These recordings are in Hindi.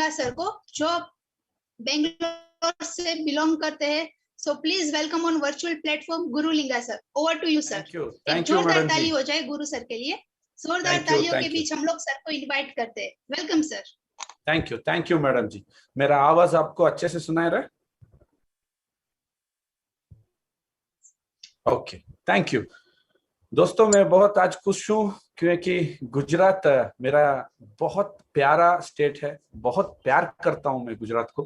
लिंगा सर को, जो बेंगलोर से बिलोंग करते हैं। So please welcome on virtual platform Guru Linga sir. Over to you sir. एक जोरदार ताली हो जाए गुरु सर के लिए। जोरदार तालियों के बीच हम लोग सर को इनवाइट करते हैं। Welcome sir. Thank you madam ji. मेरा आवाज आपको अच्छे से सुनाई रहा है? Okay, thank you. दोस्तों, मैं बहुत आज खुश हूँ क्योंकि गुजरात मेरा बहुत प्यारा स्टेट है। बहुत प्यार करता हूँ मैं गुजरात को।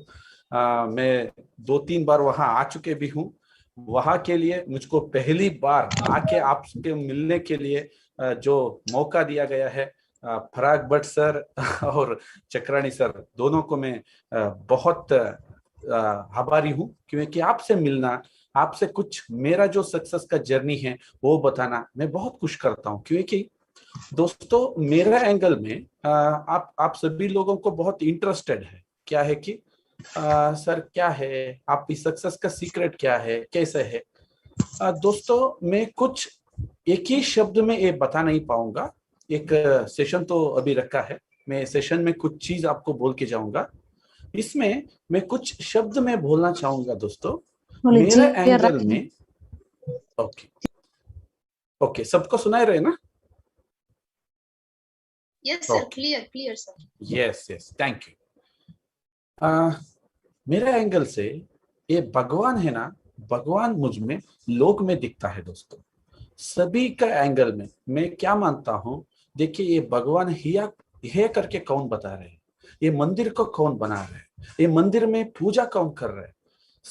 मैं 2-3 बार वहां आ चुके भी हूँ। वहां के लिए मुझको पहली बार आके आपसे मिलने के लिए जो मौका दिया गया है, फराग भट्ट सर और चक्राणी सर दोनों को मैं बहुत आभारी हूँ, क्योंकि आपसे मिलना, आपसे कुछ मेरा जो सक्सेस का जर्नी है वो बताना मैं बहुत खुश करता हूँ। क्योंकि दोस्तों, मेरा एंगल में आप सभी लोगों को बहुत इंटरेस्टेड है क्या है कि सर क्या है आपकी सक्सेस का सीक्रेट, क्या है, कैसे है। दोस्तों, मैं कुछ एक ही शब्द में ये बता नहीं पाऊंगा। एक सेशन तो अभी रखा है, मैं सेशन में कुछ चीज आपको बोल के जाऊंगा। इसमें मैं कुछ शब्द में बोलना चाहूंगा दोस्तों, मेरे एंगल में। ओके, सबको सुनाई रहे ना? Yes sir, clear sir. Yes, thank you. मेरे एंगल से ये भगवान है ना, भगवान मुझ में, लोक में दिखता है दोस्तों। सभी का एंगल में मैं क्या मानता हूँ, देखिए ये भगवान ही है करके कौन बता रहे हैं, ये मंदिर को कौन बना रहे हैं, ये मंदिर में पूजा कौन कर रहे हैं।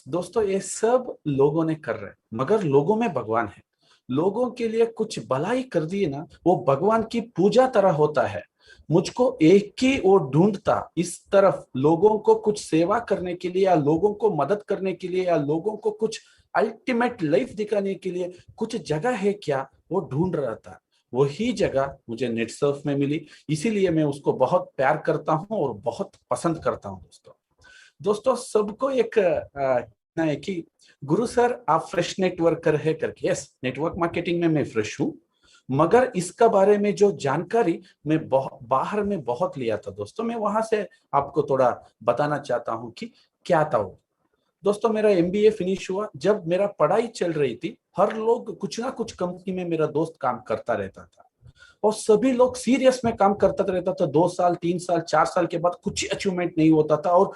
दोस्तों, ये सब लोगों ने कर रहे हैं, मगर लोगों में भगवान है। लोगों के लिए कुछ भलाई कर दिए ना, वो भगवान की पूजा तरह होता है। मुझको एक ही वो ढूंढता इस तरफ, लोगों को कुछ सेवा करने के लिए, या लोगों को मदद करने के लिए, या लोगों को कुछ अल्टीमेट लाइफ दिखाने के लिए कुछ जगह है क्या, वो ढूंढ रहा था। वही जगह मुझे नेटसर्फ में मिली, इसीलिए मैं उसको बहुत प्यार करता हूँ और बहुत पसंद करता हूँ। दोस्तों, सबको एक कहना है कि गुरु सर आप फ्रेश नेटवर्कर है करके। यस, नेटवर्क मार्केटिंग में मैं फ्रेश हूँ, मगर इसका बारे में जो जानकारी मैं बाहर में बहुत लिया था दोस्तों, मैं वहां से आपको थोड़ा बताना चाहता हूँ कि क्या था वो। दोस्तों, मेरा एमबीए फिनिश हुआ, जब मेरा पढ़ाई चल रही थी, हर लोग कुछ ना कुछ कंपनी में, मेरा दोस्त काम करता रहता था और सभी लोग सीरियस में काम करता रहता था। 2 साल 3 साल 4 साल के बाद कुछ अचीवमेंट नहीं होता था, और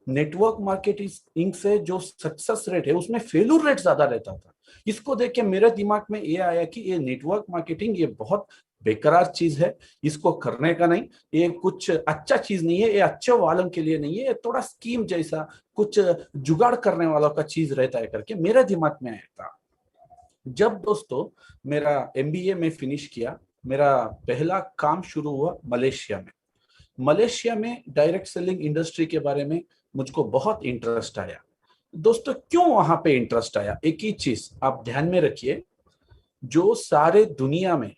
नेटवर्क मार्केटिंग से जो सक्सेस रेट है उसमें फेल्यूर रेट ज्यादा रहता था। इसको देख के मेरे दिमाग में ये आया कि ये नेटवर्क मार्केटिंग ये बहुत बेकार चीज है, इसको करने का नहीं, ये कुछ अच्छा चीज नहीं है, ये अच्छे वालों के लिए नहीं है, ये थोड़ा स्कीम जैसा कुछ जुगाड़ करने वालों का चीज रहता है करके मेरे दिमाग में आया था। जब दोस्तों मेरा एमबीए में फिनिश किया, मेरा पहला काम शुरू हुआ मलेशिया में डायरेक्ट सेलिंग इंडस्ट्री के बारे में मुझको बहुत इंटरेस्ट आया। दोस्तों, क्यों वहां पे इंटरेस्ट आया, एक ही चीज आप ध्यान में रखिए, जो सारे दुनिया में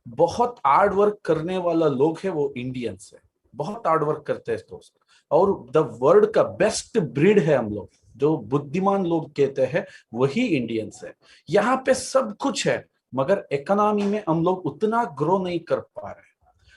बहुत हार्ड वर्क करने वाला लोग है वो इंडियंस है। बहुत हार्ड वर्क करते हैं दोस्त, और द वर्ल्ड का बेस्ट ब्रीड है हम लोग, जो बुद्धिमान लोग कहते हैं वही इंडियंस है। यहाँ पे सब कुछ है, मगर इकोनॉमी में हम लोग उतना ग्रो नहीं कर पा रहे।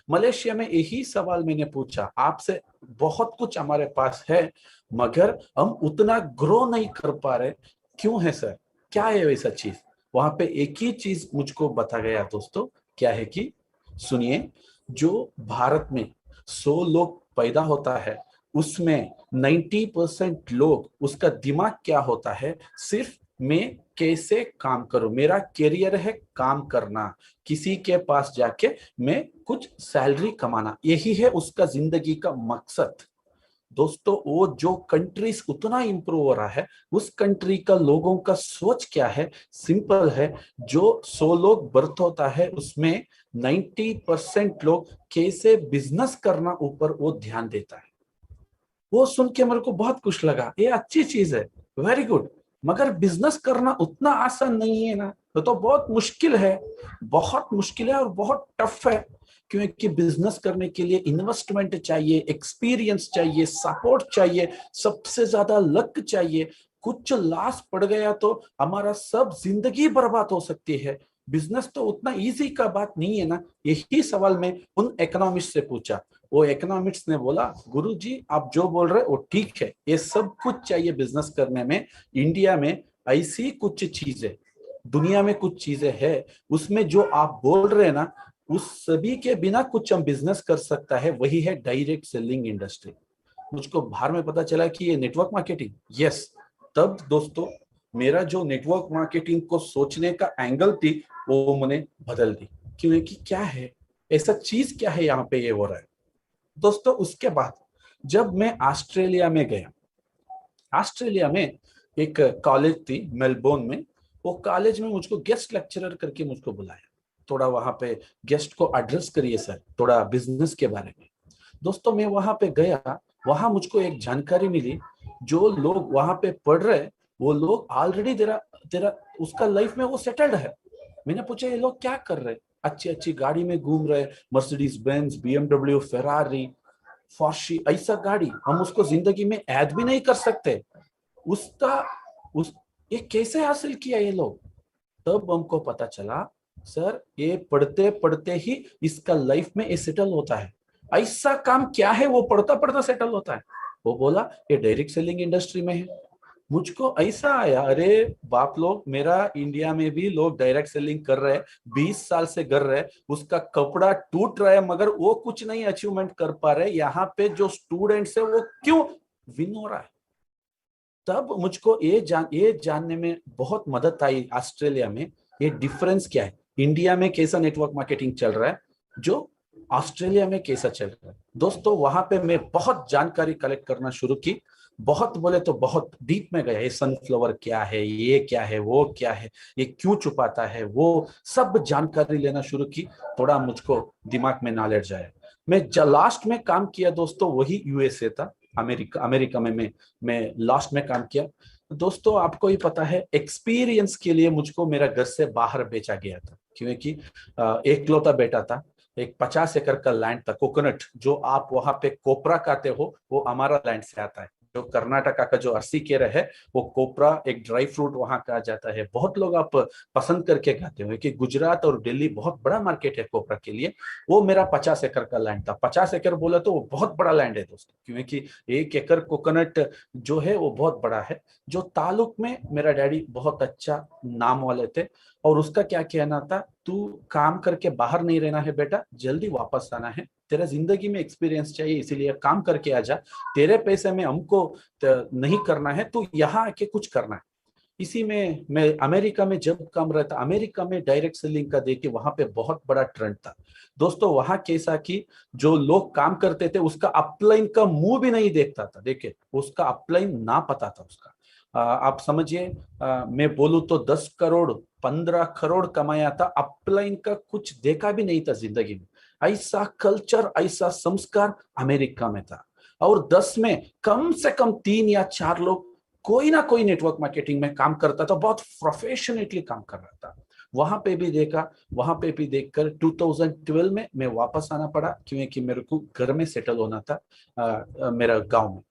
मलेशिया में यही सवाल मैंने पूछा, आपसे बहुत कुछ हमारे पास है मगर हम उतना ग्रो नहीं कर पा रहे, क्यों है सर, क्या है वैसा चीज। वहां पे एक ही चीज मुझको बता गया दोस्तों, क्या है कि सुनिए, जो भारत में 100 लोग पैदा होता है उसमें 90% लोग, उसका दिमाग क्या होता है, सिर्फ मैं कैसे काम करूं, मेरा करियर है काम करना, किसी के पास जाके मैं कुछ सैलरी कमाना, यही है उसका जिंदगी का मकसद। दोस्तों, वो जो कंट्रीज उतना इंप्रूव हो रहा है, उस कंट्री का लोगों का सोच क्या है, सिंपल है, जो 100 लोग बर्थ होता है उसमें 90% लोग कैसे बिजनेस करना ऊपर वो ध्यान देता है। वो सुन के मेरे को बहुत खुश लगा, ये अच्छी चीज है, वेरी गुड, मगर बिजनेस करना उतना आसान नहीं है ना, तो बहुत मुश्किल है, बहुत मुश्किल है और बहुत टफ है। क्योंकि बिजनेस करने के लिए इन्वेस्टमेंट चाहिए, एक्सपीरियंस चाहिए, सपोर्ट चाहिए, सबसे ज्यादा लक चाहिए। कुछ लॉस पड़ गया तो हमारा सब जिंदगी बर्बाद हो सकती है। बिजनेस तो उतना इजी का बात नहीं है ना। यही सवाल मैं उन इकोनॉमिस्ट से पूछा, वो इकोनॉमिक्स ने बोला गुरुजी आप जो बोल रहे वो ठीक है, ये सब कुछ चाहिए बिजनेस करने में। इंडिया में ऐसी कुछ चीजें, दुनिया में कुछ चीजें है, उसमें जो आप बोल रहे हैं ना, उस सभी के बिना कुछ हम बिजनेस कर सकता है, वही है डायरेक्ट सेलिंग इंडस्ट्री। मुझको बाहर में पता चला कि ये नेटवर्क मार्केटिंग, यस। तब दोस्तों मेरा जो नेटवर्क मार्केटिंग को सोचने का एंगल थी वो मैंने बदल दी, क्योंकि क्या है, ऐसा चीज क्या है यहाँ पे ये हो रहा है दोस्तों। उसके बाद जब मैं ऑस्ट्रेलिया में गया, ऑस्ट्रेलिया में एक कॉलेज थी मेलबोर्न में, वो कॉलेज में मुझको गेस्ट लेक्चरर करके मुझको बुलाया, थोड़ा वहां पे गेस्ट को एड्रेस करिए सर, थोड़ा बिजनेस के बारे में। दोस्तों मैं वहां पे गया, वहां मुझको एक जानकारी मिली, जो लोग वहां पे पढ़ रहे वो लोग ऑलरेडी तेरा तेरा उसका लाइफ में वो सेटल्ड है। मैंने पूछा ये लोग क्या कर रहे, अच्छी अच्छी गाड़ी में घूम रहे, मर्सिडीज बेंज, बीएमडब्ल्यू, फेरारी, फॉर्शी, ऐसा गाड़ी हम उसको जिंदगी में ऐड भी नहीं कर सकते। उसका उस ये कैसे हासिल किया ये लोग। तब हमको पता चला सर ये पढ़ते पढ़ते ही इसका लाइफ में ये सेटल होता है। ऐसा काम क्या है वो पढ़ता पढ़ता सेटल होता है। वो बोला ये डायरेक्ट सेलिंग इंडस्ट्री में है। मुझको ऐसा आया, अरे बाप लोग, मेरा इंडिया में भी लोग डायरेक्ट सेलिंग कर रहे हैं, 20 साल से कर रहे हैं, उसका कपड़ा टूट रहा है मगर वो कुछ नहीं अचीवमेंट कर पा रहे। यहाँ पे जो स्टूडेंट्स है वो क्यों विन हो रहा है। तब मुझको ये जानने में बहुत मदद आई ऑस्ट्रेलिया में, ये डिफरेंस क्या है, इंडिया में कैसा नेटवर्क मार्केटिंग चल रहा है, जो ऑस्ट्रेलिया में कैसा चल रहा है। दोस्तों वहां पे मैं बहुत जानकारी कलेक्ट करना शुरू की, बहुत बोले तो बहुत डीप में गया, ये सनफ्लावर क्या है, ये क्या है, वो क्या है, ये क्यों छुपाता है, वो सब जानकारी लेना शुरू की। थोड़ा मुझको दिमाग में नॉलेज आया। मैं लास्ट में काम किया दोस्तों वही यूएसए था, अमेरिका में मैं लास्ट में काम किया। दोस्तों आपको ही पता है, एक्सपीरियंस के लिए मुझको मेरा घर से बाहर बेचा गया था, क्योंकि एकलौता बेटा था। एक 50 एकड़ का लैंड था, कोकोनट जो आप वहां पे कोपरा खाते हो वो हमारा लैंड से आता है। जो कर्नाटका का जो अरसीकेर है वो कोपरा एक ड्राई फ्रूट वहां कहा जाता है। बहुत लोग आप पसंद करके खाते हो कि गुजरात और दिल्ली बहुत बड़ा मार्केट है कोपरा के लिए। वो मेरा 50 एकड़ का लैंड था। 50 एकड़ बोला तो वो बहुत बड़ा लैंड है दोस्तों, क्योंकि 1 एकड़ कोकोनट जो है वो बहुत बड़ा है। जो ताल्लुक में मेरा डैडी बहुत अच्छा नाम वाले थे, और उसका क्या कहना था, तू काम करके बाहर नहीं रहना है बेटा, जल्दी वापस आना है, तेरा जिंदगी में एक्सपीरियंस चाहिए, इसीलिए काम करके आ जा, तेरे पैसे में हमको नहीं करना है, तू यहाँ आके कुछ करना है। इसी में मैं अमेरिका में जब काम रहता, अमेरिका में डायरेक्ट सेलिंग का देखिए वहां पे बहुत बड़ा ट्रेंड था दोस्तों। वहां कैसा कि जो लोग काम करते थे उसका अपलाइन का मुंह भी नहीं देखता था, देखिए उसका अपलाइन ना पता था उसका। आप समझिए, मैं बोलूं तो 10 करोड़ 15 करोड़ कमाया था, अपलाइन का कुछ देखा भी नहीं था जिंदगी में। ऐसा कल्चर, ऐसा संस्कार अमेरिका में था। और 10 में कम से कम 3 या 4 लोग कोई ना कोई नेटवर्क मार्केटिंग में काम करता था, बहुत प्रोफेशनली काम कर रहा था। वहां पे भी देखा, वहां पे भी देखकर 2012 में मैं वापस आना पड़ा, क्योंकि मेरे को घर में सेटल होना था मेरा गांव में।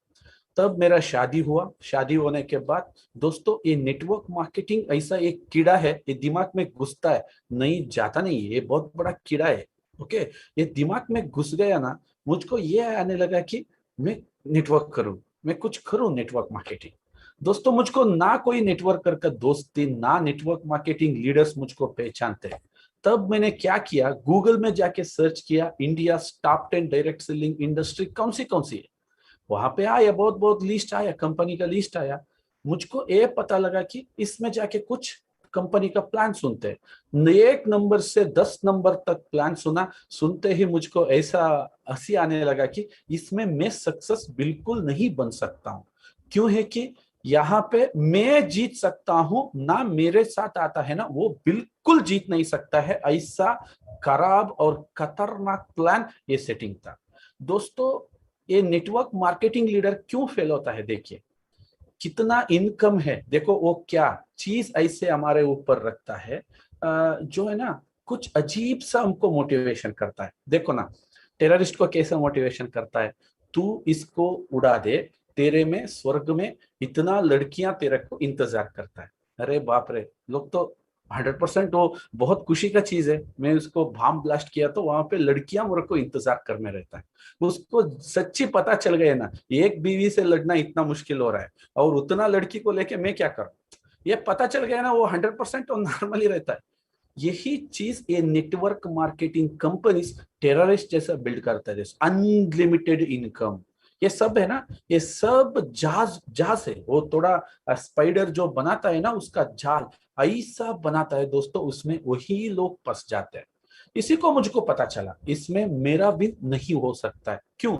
तब मेरा शादी हुआ। शादी होने के बाद दोस्तों ये नेटवर्क मार्केटिंग ऐसा एक कीड़ा है, ये दिमाग में घुसता है, नहीं जाता नहीं है, ये बहुत बड़ा कीड़ा है। ओके, ये दिमाग में घुस गया ना, मुझको ये आने लगा कि मैं नेटवर्क करूं, मैं कुछ करूं नेटवर्क मार्केटिंग। दोस्तों मुझको ना कोई नेटवर्कर का दोस्ती, ना नेटवर्क मार्केटिंग लीडर्स मुझको पहचानते हैं। तब मैंने क्या किया, गूगल में जाके सर्च किया India top 10 direct selling industry कौन सी है। वहां पे आया, बहुत बहुत लिस्ट आया, कंपनी का लिस्ट आया। मुझको ये पता लगा कि इसमें जाके कुछ कंपनी का प्लान सुनते हैं। 1 नंबर से 10 नंबर तक प्लान सुना, सुनते ही मुझको ऐसा हंसी आने लगा कि इसमें मैं सक्सेस बिल्कुल नहीं बन सकता हूँ। क्यों है कि यहाँ पे मैं जीत सकता हूँ ना, मेरे साथ आता है ना वो बिल्कुल जीत नहीं सकता है। ऐसा खराब और खतरनाक प्लान ये सेटिंग था दोस्तों। ये नेटवर्क मार्केटिंग लीडर क्यों फेल होता है, देखिए कितना इनकम है, देखो वो क्या चीज ऐसे हमारे ऊपर रखता है, जो है ना कुछ अजीब सा हमको मोटिवेशन करता है। देखो ना, टेररिस्ट को कैसे मोटिवेशन करता है, तू इसको उड़ा दे, तेरे में स्वर्ग में इतना लड़कियां तेरे को इंतजार करता है। अरे बाप रे, लोग तो 100% वो बहुत खुशी का चीज है। मैं उसको बम ब्लास्ट किया तो वहां पे लड़कियां मेरे को इंतजार करने रहता है। उसको सच्ची पता चल गया ना, एक बीवी से लड़ना इतना मुश्किल हो रहा है और उतना लड़की को लेके मैं क्या करूं, ये पता चल गया ना, वो 100% नॉर्मली रहता है। यही चीज ये नेटवर्क मार्केटिंग कंपनीज टेररिस्ट जैसा बिल्ड करता है, जैसे अनलिमिटेड इनकम, ये सब है ना, ये सब जहाज जहाज है। वो थोड़ा स्पाइडर जो बनाता है ना, उसका जाल ऐसा बनाता है दोस्तों, उसमें वही लोग फंस जाते हैं। इसी को मुझको पता चला, इसमें मेरा विन नहीं हो सकता है। क्यों?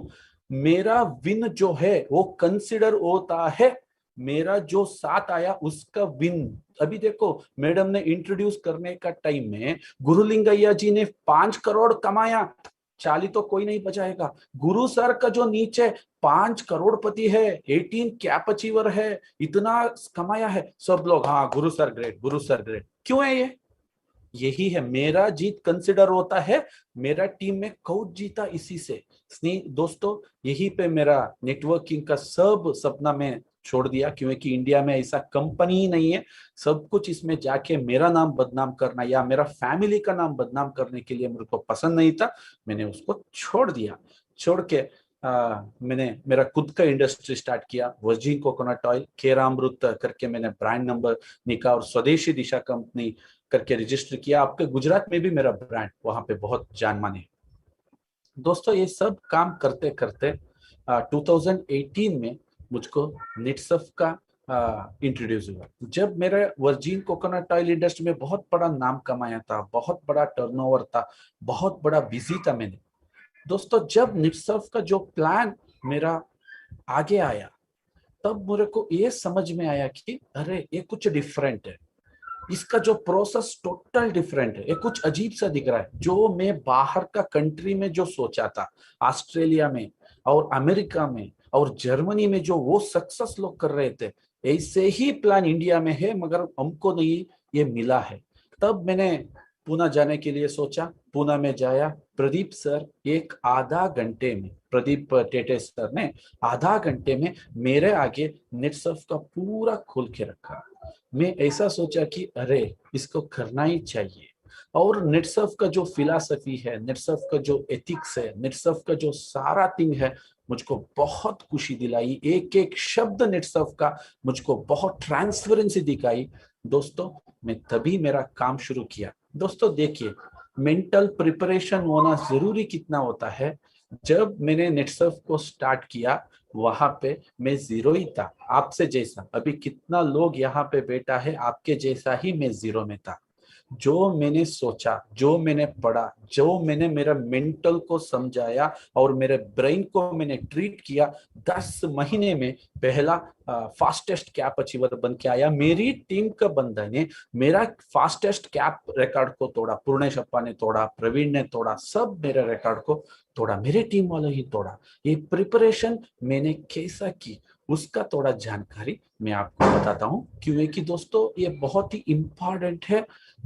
मेरा विन जो है वो कंसिडर होता है मेरा जो साथ आया उसका विन। अभी देखो, मैडम ने इंट्रोड्यूस करने का टाइम में गुरुलिंगैया जी ने 5 करोड़ कमाया, चाली तो कोई नहीं बचाएगा। गुरु सर का जो नीचे 5 करोड़पति है, 18 कैप अचीवर है, इतना कमाया है, सब लोग हाँ गुरु सर ग्रेट, गुरु सर ग्रेट। क्यों है ये? यही है मेरा जीत कंसिडर होता है, मेरा टीम में कोच जीता इसी से। दोस्तों, यही पे मेरा नेटवर्किंग का सब सपना मैं छोड़ दिया, क्योंकि इंडिया में ऐसा कंपनी ही नहीं है। सब कुछ इसमें जाके मेरा नाम बदनाम करना या मेरा फैमिली का नाम बदनाम करने के लिए मेरे को पसंद नहीं था। मैंने उसको छोड़ दिया। छोड़ के मैंने मेरा खुद का इंडस्ट्री स्टार्ट किया, वर्जिन कोकोनट ऑयल, केरामृत करके मैंने ब्रांड नंबर निकाला और स्वदेशी दिशा कंपनी करके रजिस्टर किया। आपके गुजरात में भी मेरा ब्रांड वहां पे बहुत जान माने। दोस्तों, ये सब काम करते करते 2018 में मुझको निटसफ का इंट्रोड्यूस हुआ। जब मेरा वर्जिन कोकोनट ऑयल इंडस्ट्री में बहुत बड़ा नाम कमाया था, बहुत बड़ा टर्नओवर था, बहुत बड़ा बिजी था मैंने। दोस्तों, जब निटसफ का जो प्लान मेरा आगे आया, तब मेरे को ये समझ में आया कि अरे ये कुछ डिफरेंट है, इसका जो प्रोसेस टोटल डिफरेंट है, ये कुछ अजीब सा दिख रहा है। जो मैं बाहर का कंट्री में जो सोचा था, ऑस्ट्रेलिया में और अमेरिका में और जर्मनी में जो वो सक्सेस लोग कर रहे थे, ऐसे ही प्लान इंडिया में है, मगर हमको नहीं ये मिला है। तब मैंने पुणे जाने के लिए सोचा, पुणे में जाया। प्रदीप सर एक आधा घंटे में, प्रदीप टेटे सर ने आधा घंटे में मेरे आगे नेटसर्फ का पूरा खोल के रखा। मैं ऐसा सोचा कि अरे इसको करना ही चाहिए। और नेटसर्फ का जो फिलॉसफी है, नेटसर्फ का जो एथिक्स है, नेटसर्फ का जो सारा थिंग है, मुझको बहुत खुशी दिलाई। एक एक शब्द नेटसर्फ का मुझको बहुत ट्रांसपेरेंसी दिखाई। दोस्तों, मैं तभी मेरा काम शुरू किया। दोस्तों देखिए, मेंटल प्रिपरेशन होना जरूरी कितना होता है। जब मैंने नेटसर्फ को स्टार्ट किया, वहां पे मैं जीरो ही था, आपसे जैसा। अभी कितना लोग यहाँ पे बैठा है, आपके जैसा ही मैं जीरो में था। जो मैंने सोचा, जो मैंने पढ़ा, जो मैंने मेरा मेंटल को समझाया और मेरे ब्रेन को मैंने ट्रीट किया, 10 महीने में पहला फास्टेस्ट कैप अचीवर बन के आया। मेरी टीम का बंदा ने मेरा फास्टेस्ट कैप रिकॉर्ड को तोड़ा, पूर्णेश अप्पा ने तोड़ा, प्रवीण ने तोड़ा, सब मेरे रिकॉर्ड को तोड़ा, मेरे टीम वाले ही तोड़ा। ये प्रिपरेशन मैंने कैसा की, उसका थोड़ा जानकारी मैं आपको बताता हूँ, क्योंकि दोस्तों ये बहुत ही इंपॉर्टेंट है।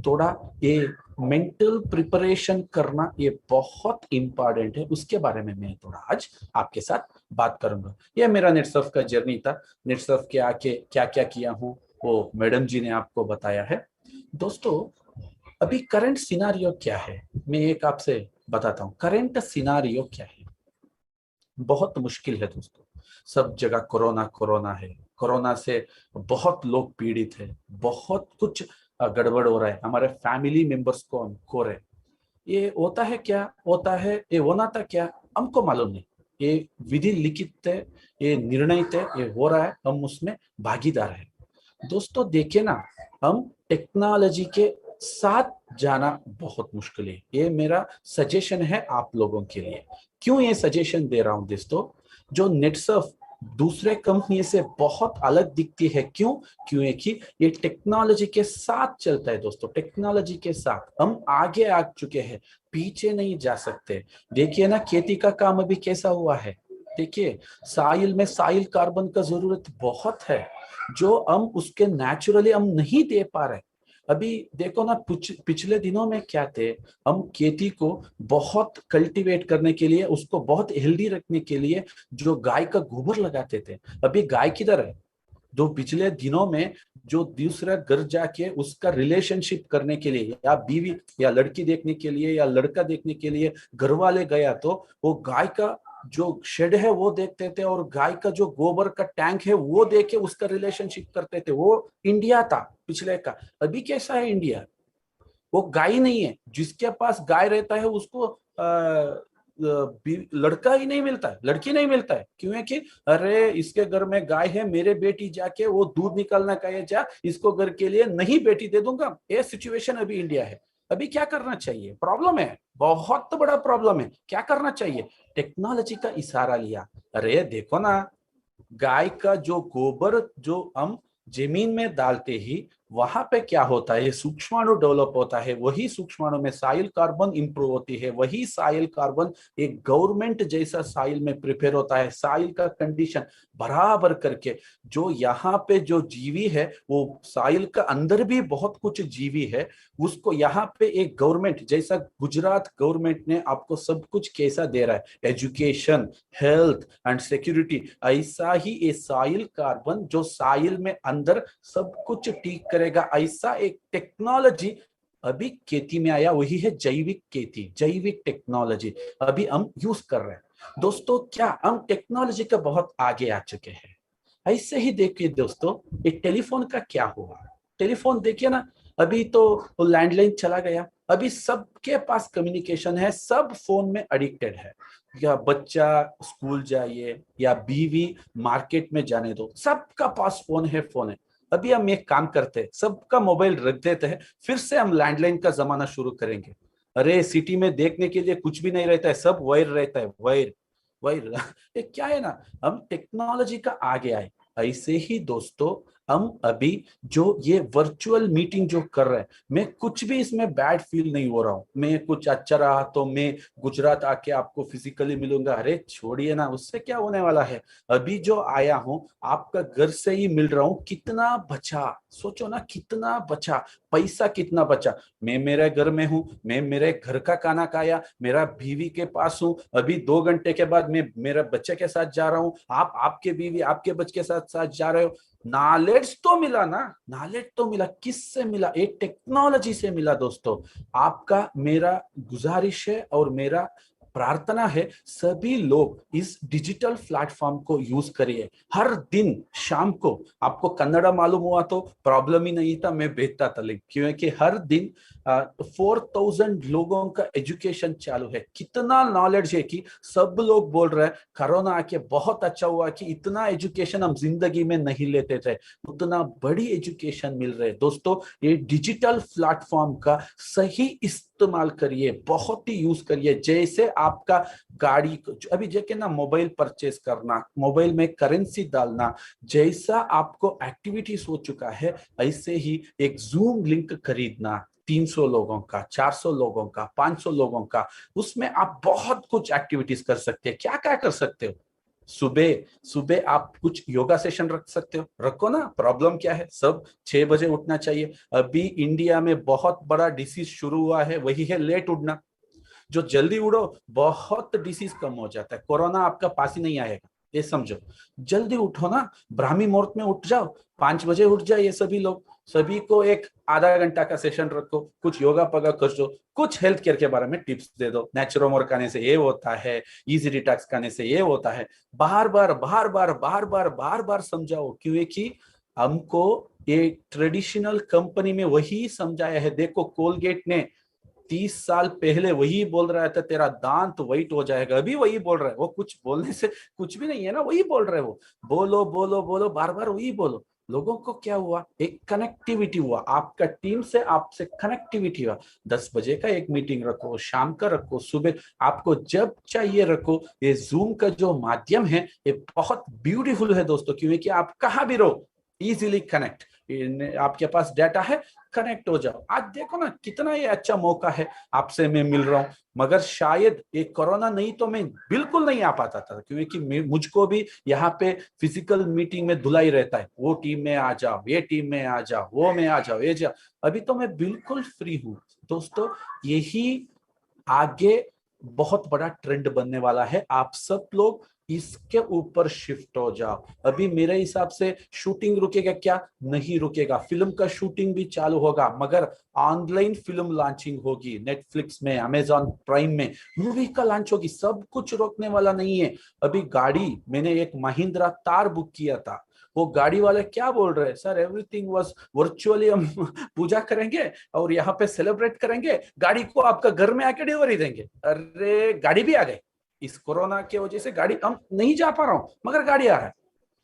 थोड़ा ये मेंटल प्रिपरेशन करना ये बहुत इंपॉर्टेंट है, उसके बारे में मैं थोड़ा आज आपके साथ बात करूंगा। ये मेरा नेटसर्फ का जर्नी था। नेटसर्फ के आके क्या क्या किया हूँ वो मैडम जी ने आपको बताया है। दोस्तों, अभी करंट सिनारियो क्या है, मैं एक आपसे बताता हूँ। करंट सिनारियो क्या है? बहुत मुश्किल है दोस्तों। सब जगह कोरोना कोरोना है, कोरोना से बहुत लोग पीड़ित है, बहुत कुछ गड़बड़ हो रहा है, हमारे फैमिली मेंबर्स को हम खो रहे। ये होता है क्या, होता है ये होना था क्या, हमको मालूम नहीं। ये विधि लिखित है, ये निर्णय है, ये हो रहा है, हम उसमें भागीदार है। दोस्तों देखिए ना, हम टेक्नोलॉजी के साथ जाना बहुत मुश्किल है। ये मेरा सजेशन है आप लोगों के लिए। क्यों ये सजेशन दे रहा हूं दोस्तों? जो नेटसर्फ दूसरे कंपनी से बहुत अलग दिखती है, क्यों? क्योंकि ये टेक्नोलॉजी के साथ चलता है दोस्तों। टेक्नोलॉजी के साथ हम आगे आ चुके हैं, पीछे नहीं जा सकते। देखिए ना, खेती का काम अभी कैसा हुआ है। देखिए, साइल में साइल कार्बन का जरूरत बहुत है, जो हम उसके नेचुरली हम नहीं दे पा रहे। अभी देखो ना, पिछले दिनों में क्या थे, हम खेती को बहुत कल्टीवेट करने के लिए, उसको बहुत हेल्दी रखने के लिए जो गाय का गोबर लगाते थे, अभी गाय किधर है? दो पिछले दिनों में जो दूसरा घर जाके उसका रिलेशनशिप करने के लिए या बीवी या लड़की देखने के लिए या लड़का देखने के लिए घर वाले गया, तो वो गाय का जो शेड है वो देखते थे और गाय का जो गोबर का टैंक है वो देख के उसका रिलेशनशिप करते थे। वो इंडिया था पिछले का। अभी कैसा है इंडिया? वो गाय नहीं है, जिसके पास गाय रहता है उसको लड़का ही नहीं मिलता है, लड़की नहीं मिलता है। क्यों है कि अरे इसके घर में गाय है, मेरे बेटी जाके वो दूध निकालना कहे जा, इसको घर के लिए नहीं बेटी दे दूंगा। ये सिचुएशन अभी इंडिया है। अभी क्या करना चाहिए? प्रॉब्लम है, बहुत बड़ा प्रॉब्लम है। क्या करना चाहिए? टेक्नोलॉजी का इशारा लिया। अरे देखो ना, गाय का जो गोबर जो हम जमीन में डालते ही वहां पे क्या होता है, सूक्ष्माणु डेवलप होता है। वही सूक्ष्माणु में साइल कार्बन इंप्रूव होती है। वही साइल कार्बन एक गवर्नमेंट जैसा साइल में प्रिपेयर होता है। साइल का कंडीशन बराबर करके जो यहाँ पे जो जीवी है, वो साइल का अंदर भी बहुत कुछ जीवी है, उसको यहाँ पे एक गवर्नमेंट जैसा गुजरात गवर्नमेंट ने आपको सब कुछ कैसा दे रहा है, एजुकेशन, हेल्थ एंड सिक्योरिटी, ऐसा ही ये साइल कार्बन जो साइल में अंदर सब कुछ ठीक करेगा, ऐसा एक टेक्नोलॉजी अभी खेती में आया। वही है जैविक खेती, जैविक टेक्नोलॉजी अभी हम यूज कर रहे हैं। दोस्तों क्या हम टेक्नोलॉजी का बहुत आगे आ चुके हैं? ऐसे ही देखिए दोस्तों, ये टेलीफोन का क्या हुआ। टेलीफोन देखिए ना, अभी तो लैंडलाइन चला गया, अभी सबके पास कम्युनिकेशन है, सब फोन में एडिक्टेड है। या बच्चा स्कूल जाइए या बीवी मार्केट में जाने दो, सबका पास फोन है, फोन है। अभी हम एक काम करते हैं, सबका मोबाइल रख देते हैं, फिर से हम लैंडलाइन का जमाना शुरू करेंगे। अरे सिटी में देखने के लिए कुछ भी नहीं रहता है, सब वायर रहता है, वायर वायर। ये क्या है ना, हम टेक्नोलॉजी का आगे आए। ऐसे ही दोस्तों हम अभी जो ये वर्चुअल मीटिंग जो कर रहे हैं, मैं कुछ भी इसमें बैड फील नहीं हो रहा हूँ। मैं कुछ अच्छा रहा तो मैं गुजरात आके आपको फिजिकली मिलूंगा, अरे छोड़िए ना, उससे क्या होने वाला है। अभी जो आया हूँ आपका घर से ही मिल रहा हूँ, कितना बचा, सोचो ना कितना बचा, पैसा कितना बचा। मैं मेरे घर में हूँ, मैं मेरे घर का खाना खाया, मेरा बीवी के पास हूँ, अभी 2 घंटे के बाद मैं मेरे बच्चे के साथ जा रहा हूँ, आप आपके बीवी आपके बच्चे के साथ साथ जा रहे हो। नॉलेज तो मिला ना, नॉलेज तो मिला। किससे मिला? एक टेक्नोलॉजी से मिला। दोस्तों आपका मेरा गुजारिश है और मेरा प्रार्थना है, सभी लोग इस डिजिटल प्लेटफॉर्म को यूज करिए। हर दिन शाम को, आपको कन्नड़ा मालूम हुआ तो प्रॉब्लम ही नहीं था, मैं भेजता था लिंक, क्योंकि हर दिन 4000 लोगों का एजुकेशन चालू है। कितना नॉलेज है कि सब लोग बोल रहे हैं कोरोना आके बहुत अच्छा हुआ कि इतना एजुकेशन हम जिंदगी में नहीं लेते थे, उतना बड़ी एजुकेशन मिल रहे। दोस्तों ये डिजिटल प्लेटफॉर्म का सही इस्तेमाल करिए, बहुत ही यूज करिए। जैसे आपका गाड़ी अभी जैसे ना मोबाइल परचेस करना, मोबाइल में करेंसी डालना, जैसा आपको एक्टिविटीज हो चुका है, ऐसे ही एक जूम लिंक खरीदना 300 लोगों का, 400 लोगों का, 500 लोगों का, उसमें आप बहुत कुछ एक्टिविटीज कर सकते हैं। क्या क्या कर सकते हो? सुबह सुबह आप कुछ योगा सेशन रख सकते हो, रखो ना, प्रॉब्लम क्या है, सब 6 बजे उठना चाहिए। अभी इंडिया में बहुत बड़ा डिसीज शुरू हुआ है, वही है लेट उठना। जो जल्दी उड़ो बहुत डिसीज कम हो जाता है, कोरोना आपका पास ही नहीं आएगा, ये समझो। जल्दी उठो ना, ब्राह्मी मुहूर्त में उठ जाओ, 5 बजे उठ जाए ये सभी लोग। सभी को एक आधा घंटा का सेशन रखो, कुछ योगा पगा कर दो, कुछ हेल्थ केयर के बारे में टिप्स दे दो, नेचुरोमोर खाने से ये होता है, इजी डिटॉक्स खाने से ये होता है। बार बार बार बार बार बार बार बार समझाओ, क्योंकि हमको ये ट्रेडिशनल कंपनी में वही समझाया है। देखो कोलगेट ने 30 साल पहले वही बोल रहा था तेरा दांत व्हाइट हो जाएगा, अभी वही बोल रहा है। वो कुछ बोलने से कुछ भी नहीं है ना, वही बोल रहे वो, बोलो बोलो बोलो, बार बार वही बोलो। लोगों को क्या हुआ, एक कनेक्टिविटी हुआ, आपका टीम से आपसे कनेक्टिविटी हुआ। 10 बजे का एक मीटिंग रखो, शाम का रखो, सुबह, आपको जब चाहिए रखो। ये जूम का जो माध्यम है ये बहुत ब्यूटीफुल है दोस्तों, क्योंकि आप कहाँ भी रहो इजीली कनेक्ट, आपके पास डाटा है, कनेक्ट हो जाओ। आज देखो ना कितना ये अच्छा मौका है, आपसे मैं मिल रहा हूँ। मगर शायद ये कोरोना नहीं तो मैं बिल्कुल नहीं आ पाता था, क्योंकि मुझको भी यहाँ पे फिजिकल मीटिंग में धुलाई रहता है, वो टीम में आ जाओ, ये टीम में आ जाओ, वो में आ जाओ, ये जाओ। अभी तो मैं बिल्कुल फ्री हूँ। दोस्तों यही आगे बहुत बड़ा ट्रेंड बनने वाला है। आप सब लोग इसके ऊपर शिफ्ट हो जाओ। अभी मेरे हिसाब से शूटिंग रुकेगा क्या? नहीं रुकेगा। फिल्म का शूटिंग भी चालू होगा, मगर ऑनलाइन फिल्म लॉन्चिंग होगी, नेटफ्लिक्स में, अमेजॉन प्राइम में मूवी का लॉन्च होगी। सब कुछ रोकने वाला नहीं है। अभी गाड़ी, मैंने एक महिंद्रा तार बुक किया था, वो गाड़ी वाले क्या बोल रहे हैं, सर एवरीथिंग वाज वर्चुअली, हम पूजा करेंगे और यहाँ पे सेलिब्रेट करेंगे, गाड़ी को आपका घर में आके डिलीवरी देंगे। अरे गाड़ी भी आ गई। इस कोरोना की वजह से गाड़ी, हम नहीं जा पा रहा हूं मगर गाड़ी आ रहा है।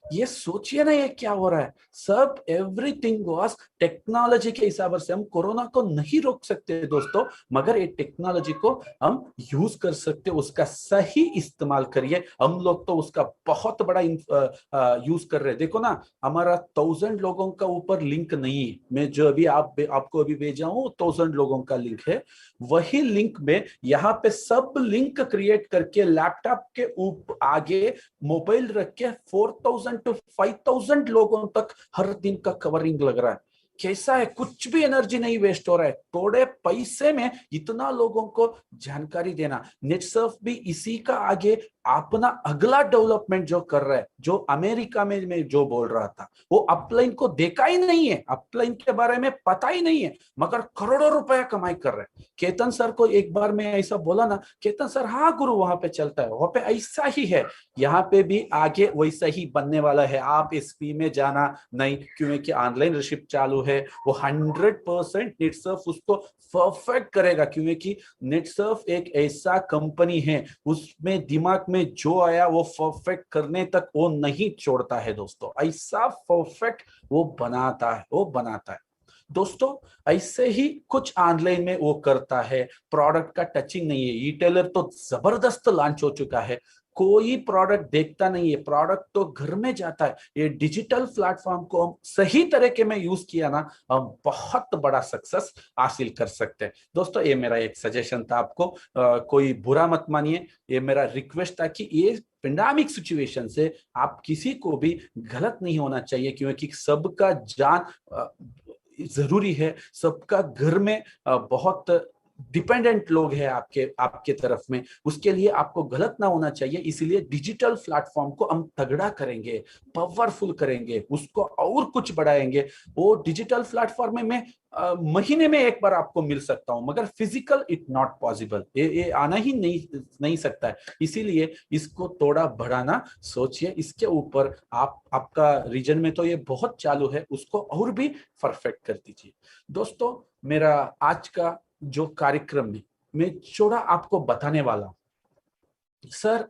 ये सोचिए ना ये क्या हो रहा है। सब एवरीथिंग वाज टेक्नोलॉजी के हिसाब से। हम कोरोना को नहीं रोक सकते दोस्तों, मगर ये टेक्नोलॉजी को हम यूज कर सकते, उसका सही इस्तेमाल करिए। हम लोग तो उसका बहुत बड़ा यूज कर रहे हैं। देखो ना, हमारा 1000 लोगों का ऊपर लिंक नहीं है। मैं जो अभी आपको अभी भेजा हूं 1000 लोगों का लिंक है। वही लिंक में यहाँ पे सब लिंक क्रिएट करके लैपटॉप के ऊपर आगे मोबाइल रख के 4000 to 5000 लोगों तक हर दिन का कवरिंग लग रहा है। कैसा है, कुछ भी एनर्जी नहीं वेस्ट हो रहा है, थोड़े पैसे में इतना लोगों को जानकारी देना। नेटसर्फ भी इसी का आगे अपना अगला डेवलपमेंट जो कर रहा है, जो अमेरिका में मैं जो बोल रहा था, वो अपलाइन को देखा ही नहीं है, अपलाइन के बारे में पता ही नहीं है, मगर करोड़ों रुपया कमाई कर रहे हैं। केतन सर को एक बार मैं ऐसा बोला ना, केतन सर हाँ गुरु वहां पे चलता है, वहां पे ऐसा ही है, यहाँ पे भी आगे वैसा ही बनने वाला है। आप इस फी में जाना नहीं, क्योंकि ऑनलाइन रिसिप्ट चालू है। वो 100% नेटसर्फ उसको परफेक्ट करेगा, क्योंकि नेटसर्फ एक ऐसा कंपनी है, उसमें दिमाग में जो आया वो परफेक्ट करने तक वो नहीं छोड़ता है दोस्तों। ऐसा परफेक्ट वो बनाता है, वो बनाता है दोस्तों। ऐसे ही कुछ ऑनलाइन में वो करता है। प्रोडक्ट का टचिंग नहीं है। ई-टेलर तो जबरदस्त लॉन्च हो चुका है, कोई प्रोडक्ट देखता नहीं है, प्रोडक्ट तो घर में जाता है। ये डिजिटल प्लेटफॉर्म को हम सही तरीके में यूज किया ना, हम बहुत बड़ा सक्सेस हासिल कर सकते हैं दोस्तों। ये मेरा एक सजेशन था आपको, कोई बुरा मत मानिए, ये मेरा रिक्वेस्ट था कि ये पेंडेमिक सिचुएशन से आप किसी को भी गलत नहीं होना चाहिए, क्योंकि सबका जान जरूरी है। सबका घर में बहुत डिपेंडेंट लोग हैं आपके तरफ में, उसके लिए आपको गलत ना होना चाहिए। इसलिए डिजिटल प्लेटफॉर्म को हम तगड़ा करेंगे, पावरफुल करेंगे, उसको और कुछ बढ़ाएंगे। वो डिजिटल प्लेटफॉर्म में महीने में एक बार आपको मिल सकता हूं, मगर फिजिकल इट नॉट पॉसिबल, ये आना ही नहीं सकता है। इसीलिए इसको थोड़ा बढ़ाना सोचिए। इसके ऊपर आपका रीजन में तो ये बहुत चालू है, उसको और भी परफेक्ट कर दीजिए दोस्तों। मेरा आज का जो कार्यक्रम में मैं थोड़ा आपको बताने वाला हूं सर,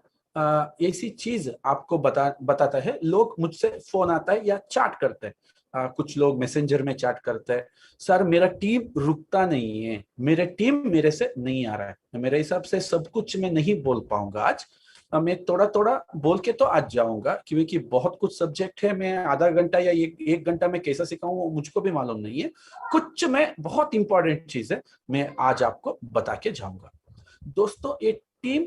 ऐसी चीज आपको बताता है। लोग मुझसे फोन आता है या चैट करते हैं, कुछ लोग मैसेंजर में चैट करते हैं, सर मेरा टीम रुकता नहीं है, मेरे टीम मेरे से नहीं आ रहा है। मेरे हिसाब से सब कुछ मैं नहीं बोल पाऊंगा आज, मैं थोड़ा थोड़ा बोल के तो आज जाऊंगा, क्योंकि बहुत कुछ सब्जेक्ट है। मैं आधा घंटा या एक घंटा में कैसा सिखाऊं मुझको भी मालूम नहीं है। कुछ में बहुत इंपॉर्टेंट चीज है, मैं आज आपको बता के जाऊंगा दोस्तों। ये टीम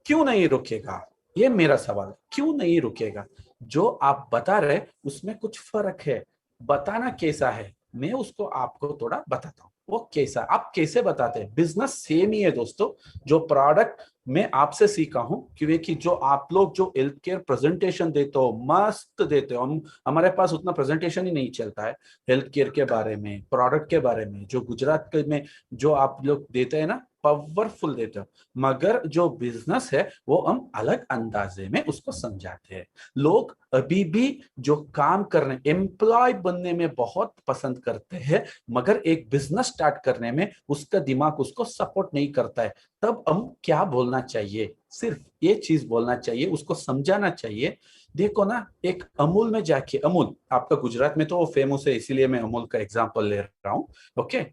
क्यों नहीं रुकेगा, ये मेरा सवाल है, क्यों नहीं रुकेगा? जो आप बता रहे उसमें कुछ फर्क है, बताना कैसा है मैं उसको आपको थोड़ा बताता हूँ। वो कैसा, आप कैसे बताते हैं, बिजनेस सेम ही है दोस्तों। जो प्रोडक्ट मैं आपसे सीखा हूं, क्योंकि जो आप लोग जो हेल्थ केयर प्रेजेंटेशन देते हो, मस्त देते हो, हमारे पास उतना प्रेजेंटेशन ही नहीं चलता है हेल्थ केयर के बारे में, प्रोडक्ट के बारे में। जो गुजरात में जो आप लोग देते हैं ना, पावरफुल देते हो, मगर जो बिजनेस है वो हम अलग अंदाजे में उसको समझाते हैं। लोग अभी भी जो काम करने, एम्प्लॉय बनने में बहुत पसंद करते हैं, मगर एक बिजनेस स्टार्ट करने में उसका दिमाग उसको सपोर्ट नहीं करता है। तब हम क्या बोलना चाहिए, सिर्फ ये चीज बोलना चाहिए, उसको समझाना चाहिए। देखो ना, एक अमूल में जाके, अमूल आपका गुजरात में तो वो फेमस है, इसीलिए मैं अमूल का एग्जांपल ले रहा हूँ। ओके,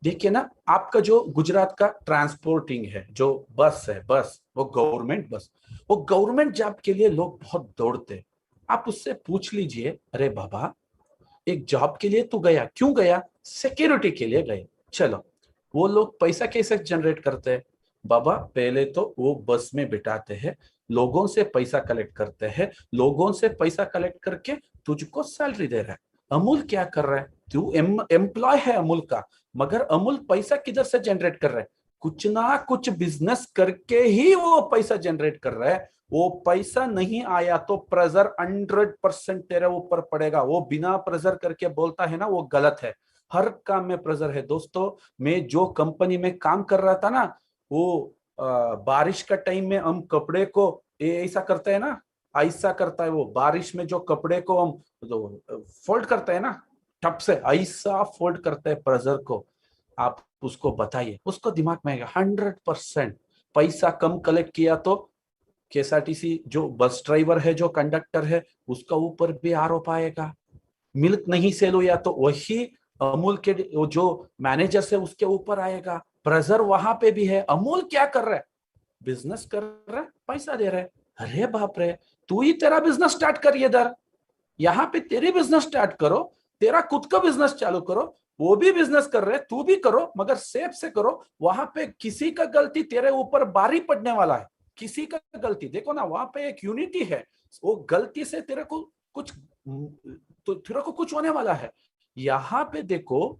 देखिए ना, आपका जो गुजरात का ट्रांसपोर्टिंग है, जो बस है, बस वो गवर्नमेंट बस, वो गवर्नमेंट जॉब के लिए लोग बहुत दौड़ते हैं। आप उससे पूछ लीजिए, अरे बाबा एक जॉब के लिए तू गया, क्यों गया? सिक्योरिटी के लिए गए। चलो, वो लोग पैसा कैसे जनरेट करते हैं? बाबा पहले तो वो बस में बिठाते हैं, लोगों से पैसा कलेक्ट करते हैं, लोगों से पैसा कलेक्ट करके तुझको सैलरी दे रहा है। अमूल क्या कर रहा है? तू एम्प्लॉय है अमूल का, मगर अमूल पैसा किधर से जनरेट कर रहा है? कुछ ना कुछ बिजनेस करके ही वो पैसा जनरेट कर रहा है। वो पैसा नहीं आया तो प्रेशर 100% तेरे ऊपर पड़ेगा। वो बिना प्रेशर करके बोलता है ना, वो गलत है। हर काम में प्रेशर है दोस्तों। मैं जो कंपनी में काम कर रहा था ना, वो बारिश का टाइम में हम कपड़े को ऐसा करते हैं ना, ऐसा करता है वो। बारिश में जो कपड़े को हम फोल्ड करते हैं ना, टप से ऐसा फोल्ड करते हैं प्रेशर को। आप उसको बताइए, उसको दिमाग में आएगा 100%। पैसा कम कलेक्ट किया तो केएसआरटीसी जो बस ड्राइवर है, जो कंडक्टर है, उसका ऊपर भी आरोप आएगा। मिल्क नहीं सेल हुआ तो वही अमूल के जो मैनेजर से उसके ऊपर आएगा। प्रेशर वहां पे भी है। अमूल क्या कर रहा है? बिजनेस कर रहा है, पैसा दे रहा है। अरे बाप रे, तू ही तेरा बिजनेस स्टार्ट कर इधर। यहाँ पे तेरी बिजनेस स्टार्ट करो, तेरा खुद का बिजनेस चालू करो। वो भी बिजनेस कर रहे हैं, तू भी करो, मगर सेफ से करो। वहां पे किसी का गलती तेरे ऊपर भारी पड़ने वाला है। किसी का गलती देखो ना, वहां पे एक यूनिटी है। वो गलती से तेरे को कुछ, तो तेरे को कुछ होने वाला है। यहाँ पे देखो,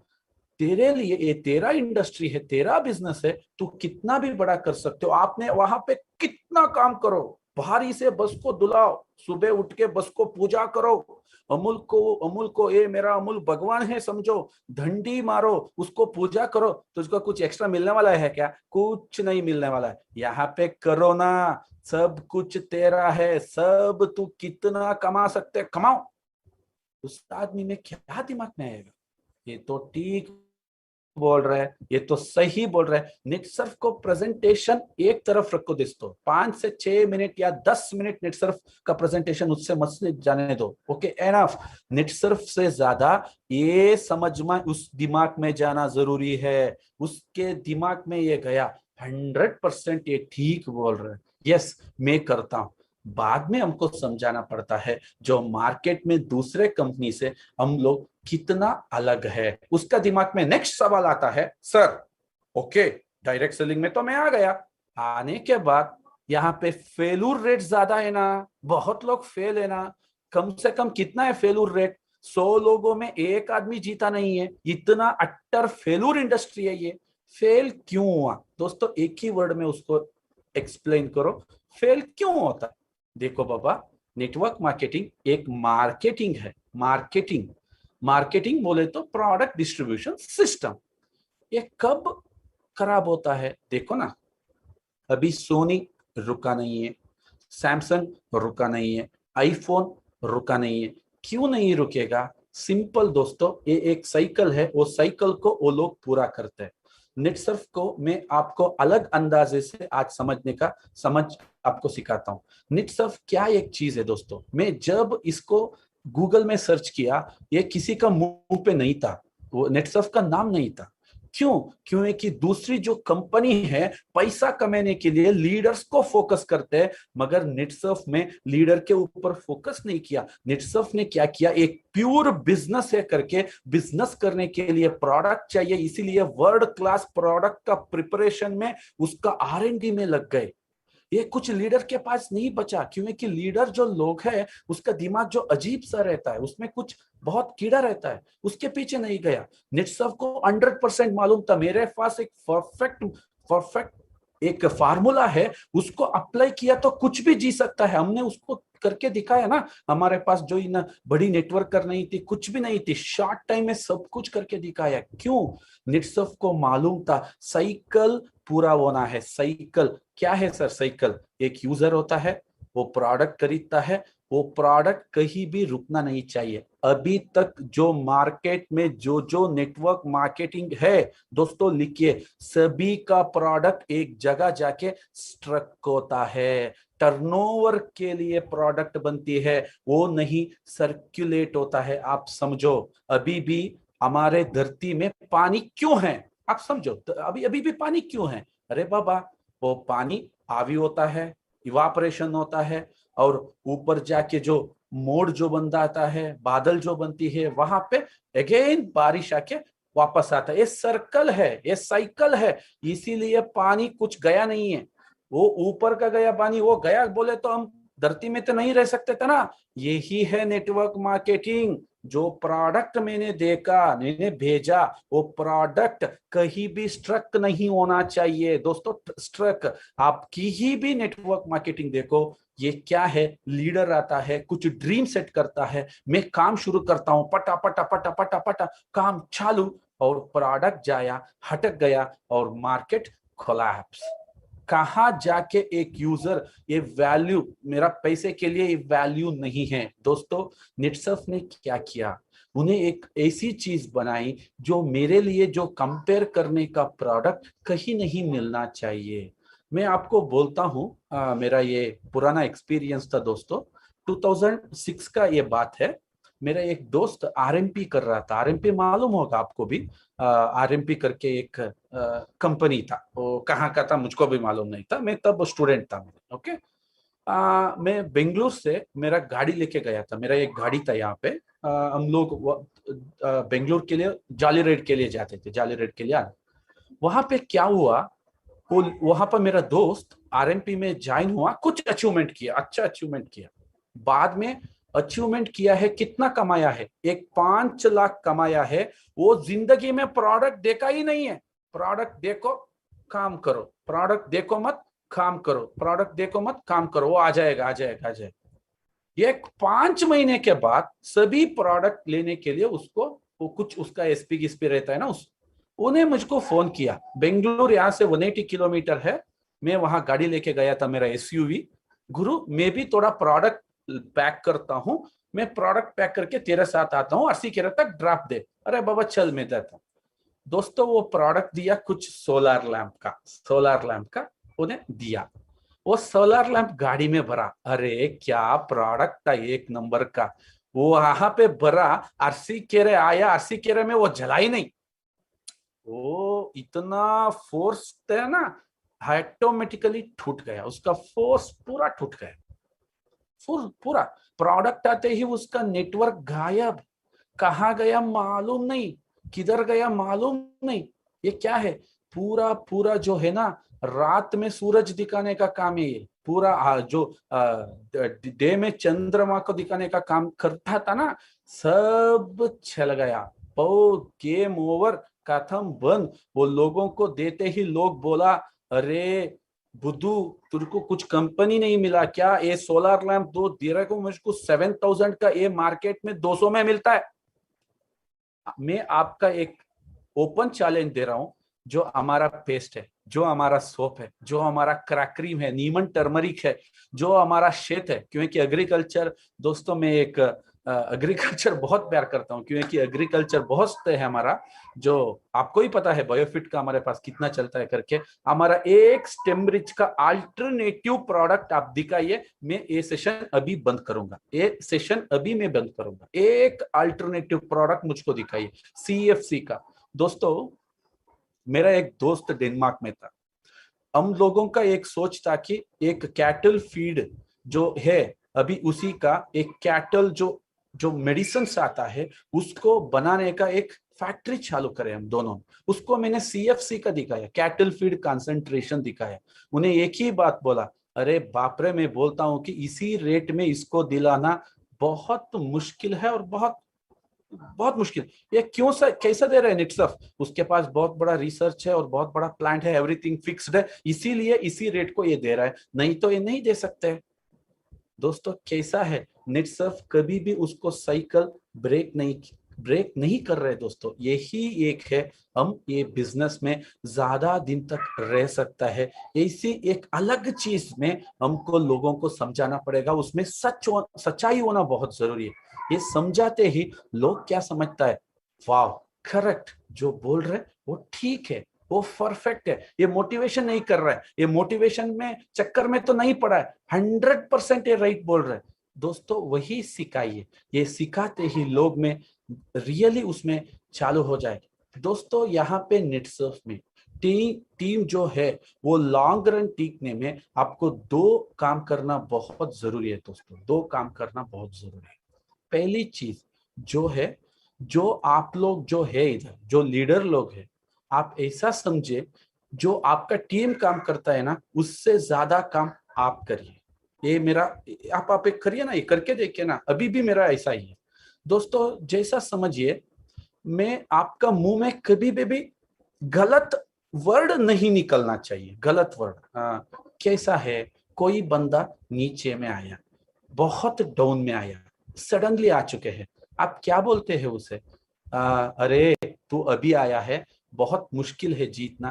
तेरे लिए ये तेरा इंडस्ट्री है, तेरा बिजनेस है, तू कितना भी बड़ा कर सकते हो। आपने वहां पे कितना काम करो, भारी से बस को धुलाओ, सुबह उठ के बस को पूजा करो, अमूल को ये मेरा अमूल भगवान है समझो, धंडी मारो, उसको पूजा करो। तुझको कुछ एक्स्ट्रा मिलने वाला है क्या? कुछ नहीं मिलने वाला है। यहाँ पे करो ना, सब कुछ तेरा है। सब तू कितना कमा सकते कमाओ। उस आदमी में क्या दिमाग में आएगा? ये तो ठीक बोल रहा है, ये तो सही बोल रहा है। नेटसर्फ को प्रेजेंटेशन एक तरफ रखो दोस्तों, 5 से 6 मिनट या 10 मिनट नेटसर्फ का प्रेजेंटेशन उससे मत जाने दो। Okay, enough. नेटसर्फ से ज्यादा ये समझ में, उस दिमाग में जाना जरूरी है। उसके दिमाग में ये गया, 100% ये ठीक बोल रहा है। यस, मैं करता हूं। बाद में हमको समझाना पड़ता है जो मार्केट में दूसरे कंपनी से हम लोग कितना अलग है। उसका दिमाग में नेक्स्ट सवाल आता है, सर ओके डायरेक्ट सेलिंग में तो मैं आ गया, आने के बाद यहाँ पे फेल्यूर रेट ज्यादा है ना, बहुत लोग फेल है ना। कम से कम कितना है फेल्यूर रेट? 100 लोगों में एक आदमी जीता नहीं है। इतना अट्टर फेल्यूर इंडस्ट्री है ये। फेल क्यों हुआ दोस्तों? एक ही वर्ड में उसको एक्सप्लेन करो, फेल क्यों होता है। देखो बाबा, नेटवर्क मार्केटिंग एक मार्केटिंग है। मार्केटिंग बोले तो प्रोडक्ट डिस्ट्रीब्यूशन सिस्टम। ये कब खराब होता है देखो ना, अभी सोनी रुका नहीं है, सैमसंग रुका नहीं है, आईफोन रुका नहीं है। क्यों नहीं रुकेगा? सिंपल दोस्तों, ये एक साइकिल है, वो साइकिल को वो लोग पूरा करते हैं। नेटसर्फ को मैं आपको अलग अंदाजे से आज समझ आपको सिखाता हूँ। नेटसर्फ क्या एक चीज है दोस्तों। मैं जब इसको गूगल में सर्च किया, ये किसी का मुंह पे नहीं था, वो नेटसर्फ का नाम नहीं था। क्योंकि दूसरी जो कंपनी है पैसा कमाने के लिए लीडर्स को फोकस करते हैं, मगर नेटसर्फ में लीडर के ऊपर फोकस नहीं किया। नेटसर्फ ने क्या किया, एक प्योर बिजनेस है करके, बिजनेस करने के लिए प्रोडक्ट चाहिए, इसीलिए वर्ल्ड क्लास प्रोडक्ट का प्रिपरेशन में, उसका R&D में लग गए। ये कुछ लीडर के पास नहीं बचा, क्योंकि लीडर जो लोग हैं उसका दिमाग जो अजीब सा रहता है, उसमें कुछ बहुत कीड़ा रहता है, उसके पीछे नहीं गया। नेटसर्फ को 100% मालूम था मेरे पास एक परफेक्ट एक फार्मूला है, उसको अप्लाई किया तो कुछ भी जी सकता है। हमने उसको करके दिखाया ना। हमारे पास जो इन बड़ी नेटवर्क कर नहीं थी, कुछ भी नहीं थी, शॉर्ट टाइम में सब कुछ करके दिखाया। क्यों? नेटसर्फ को मालूम था साइकिल पूरा होना है। साइकिल क्या है सर? साइकिल एक यूजर होता है, वो प्रोडक्ट खरीदता है, वो प्रोडक्ट कहीं भी रुकना नहीं चाहिए। अभी तक जो मार्केट में जो नेटवर्क मार्केटिंग है दोस्तों, लिखिए, सभी का प्रोडक्ट एक जगह जाके स्ट्रक होता है। टर्नओवर के लिए प्रोडक्ट बनती है, वो नहीं सर्कुलेट होता है। आप समझो, अभी भी हमारे धरती में पानी क्यों है? आप समझो, तो अभी भी पानी क्यों है? अरे बाबा, वो पानी आवी होता है, इवापोरेशन होता है, और ऊपर जाके जो मोड़ जो बन जाता है, बादल जो बनती है, वहां पे अगेन बारिश आके वापस आता है। ये सर्कल है, ये साइकिल है। इसीलिए पानी कुछ गया नहीं है। वो ऊपर का गया पानी, वो गया बोले तो हम धरती में तो नहीं रह सकते थे ना। यही है नेटवर्क मार्केटिंग। जो प्रोडक्ट मैंने देखा, मैंने भेजा, वो प्रोडक्ट कहीं भी स्ट्रक नहीं होना चाहिए दोस्तों। स्ट्रक आपकी ही भी नेटवर्क मार्केटिंग देखो, ये क्या है, लीडर आता है, कुछ ड्रीम सेट करता है, मैं काम शुरू करता हूं, पटा पटा पटा पटा पटा काम चालू, और प्रोडक्ट जाया, हटक गया, और मार्केट कोलैप्स। कहां जाके एक यूजर ये वैल्यू, मेरा पैसे के लिए ये वैल्यू नहीं है। दोस्तों निट्सफ ने क्या किया, उन्हें एक ऐसी चीज बनाई जो मेरे लिए, जो कंपेयर करने का प्रोडक्ट कहीं नहीं मिलना चाहिए। मैं आपको बोलता हूं, मेरा ये पुराना एक्सपीरियंस था दोस्तों। 2006 का ये बात है। मेरा एक दोस्त आरएमपी कर रहा था। आरएमपी मालूम होगा आपको भी, आरएमपी करके एक कंपनी था। वो कहाँ का था मुझको भी मालूम नहीं था, मैं तब स्टूडेंट था। ओके, मैं बेंगलुरु से मेरा गाड़ी लेके गया था। मेरा एक गाड़ी था यहाँ पे। हम लोग बेंगलुरु के लिए जाली रेड के लिए जाते थे, जाली रेड के लिए आने। वहां पे क्या हुआ, वहां पर मेरा दोस्त आरएमपी में ज्वाइन हुआ, कुछ अचीवमेंट किया, अच्छा अचीवमेंट किया। बाद में अचीवमेंट किया है, कितना कमाया है, एक 5 लाख कमाया है। वो जिंदगी में प्रोडक्ट देखा ही नहीं है। प्रोडक्ट देखो काम करो, प्रोडक्ट देखो मत काम करो, प्रोडक्ट देखो मत काम करो, वो आ जाएगा आ जाएगा आ जाएगा। एक 5 महीने के बाद सभी प्रोडक्ट लेने के लिए उसको, वो कुछ उसका एसपी गिस्पी रहता है ना, उन्हें मुझको फोन किया। बेंगलुरु यहाँ से 180 किलोमीटर है। मैं वहां गाड़ी लेके गया था, मेरा एसयूवी। गुरु मैं भी थोड़ा प्रोडक्ट पैक करता हूँ, मैं प्रोडक्ट पैक करके तेरे साथ आता हूँ, 80 किलो तक ड्रॉप दे। अरे बाबा चल, मैं देता हूँ। दोस्तों वो प्रोडक्ट दिया, कुछ सोलर लैंप का उन्हें दिया। वो सोलर लैंप गाड़ी में भरा। अरे क्या प्रोडक्ट था, एक नंबर का। वो वहां पे भरा, 80 केरे आया, 80 केरे में वो जला ही नहीं। वो इतना फोर्स था ना, ऑटोमेटिकली टूट गया, उसका फोर्स पूरा टूट गया, पूरा। प्रोडक्ट आते ही उसका नेटवर्क गायब, कहाँ गया मालूम नहीं, किधर गया मालूम नहीं। ये क्या है, पूरा पूरा जो है ना, रात में सूरज दिखाने का काम है ये पूरा। जो डे में चंद्रमा को दिखाने का काम करता था ना, सब चल गया। गेम ओवर, कथम बंद। वो लोगों को देते ही लोग बोला, अरे बुद्धू तुझको कुछ कंपनी नहीं मिला क्या, ये सोलर लैंप दो दे रहे को मुझको 7000 का, ये मार्केट में 200 में मिलता है। मैं आपका एक ओपन चैलेंज दे रहा हूं, जो हमारा पेस्ट है, जो हमारा सोप है, जो हमारा क्रैक्रीम है, नीमन टर्मरिक है, जो हमारा शेत है, क्योंकि एग्रीकल्चर दोस्तों में एक एग्रीकल्चर बहुत प्यार करता हूं, क्योंकि एग्रीकल्चर बहुत है हमारा, जो आपको ही पता है बायोफिट का हमारे पास कितना चलता है करके। हमारा एक स्टेमरिच का अल्टरनेटिव प्रोडक्ट आप दिखाइए, मैं ये सेशन अभी बंद करूंगा, ये सेशन अभी मैं बंद करूंगा। एक अल्टरनेटिव प्रोडक्ट मुझको दिखाइए सीएफसी का। दोस्तों मेरा एक दोस्त डेनमार्क में था। हम लोगों का एक सोच था कि एक कैटल फीड जो है, अभी उसी का एक कैटल जो मेडिसिन आता है, उसको बनाने का एक फैक्ट्री चालू करें हम दोनों। उसको मैंने सीएफसी का दिखाया, कैटल फीड कंसंट्रेशन दिखाया। उन्हें एक ही बात बोला, अरे बाप रे, मैं बोलता हूं कि इसी रेट में इसको दिलाना बहुत मुश्किल है, और बहुत बहुत मुश्किल। ये क्यों कैसा दे रहे हैं निट्सफ, उसके पास बहुत बड़ा रिसर्च है और बहुत बड़ा प्लांट है, एवरीथिंग फिक्स्ड है, इसीलिए इसी रेट को ये दे रहा है, नहीं तो ये नहीं दे सकते। दोस्तों कैसा है, निट्सफ कभी भी उसको साइकिल ब्रेक नहीं कर रहे दोस्तों। यही एक है, हम ये बिजनेस में ज्यादा दिन तक रह सकता है, ऐसी एक अलग चीज में हमको लोगों को समझाना पड़ेगा, उसमें सच्चाई होना बहुत जरूरी है। ये समझाते ही लोग क्या समझता है, वाह करेक्ट, जो बोल रहे वो ठीक है, वो परफेक्ट है, ये मोटिवेशन नहीं कर रहा है, ये मोटिवेशन में चक्कर में तो नहीं पड़ा है, 100% ये राइट बोल रहे हैं। दोस्तों वही सिखाइए, ये सिखाते ही लोग में रियली उसमें चालू हो जाएगी। दोस्तों यहाँ पे निट्सफ में टीम जो है, वो लॉन्ग रन टिकने में आपको 2 काम करना बहुत जरूरी है दोस्तों, 2 काम करना बहुत जरूरी है। पहली चीज जो है, जो आप लोग जो है इधर, जो लीडर लोग है, आप ऐसा समझे जो आपका टीम काम करता है ना, उससे ज्यादा काम आप करिए। ये मेरा, आप एक करिए ना, ये करके देखिए ना, अभी भी मेरा ऐसा ही है दोस्तों। जैसा समझिए, मैं आपका मुंह में कभी भी गलत वर्ड नहीं निकलना चाहिए, गलत वर्ड। कैसा है, कोई बंदा नीचे में आया, बहुत डाउन में आया, सडनली आ चुके हैं, आप क्या बोलते हैं उसे? अरे तू अभी आया है, बहुत मुश्किल है जीतना,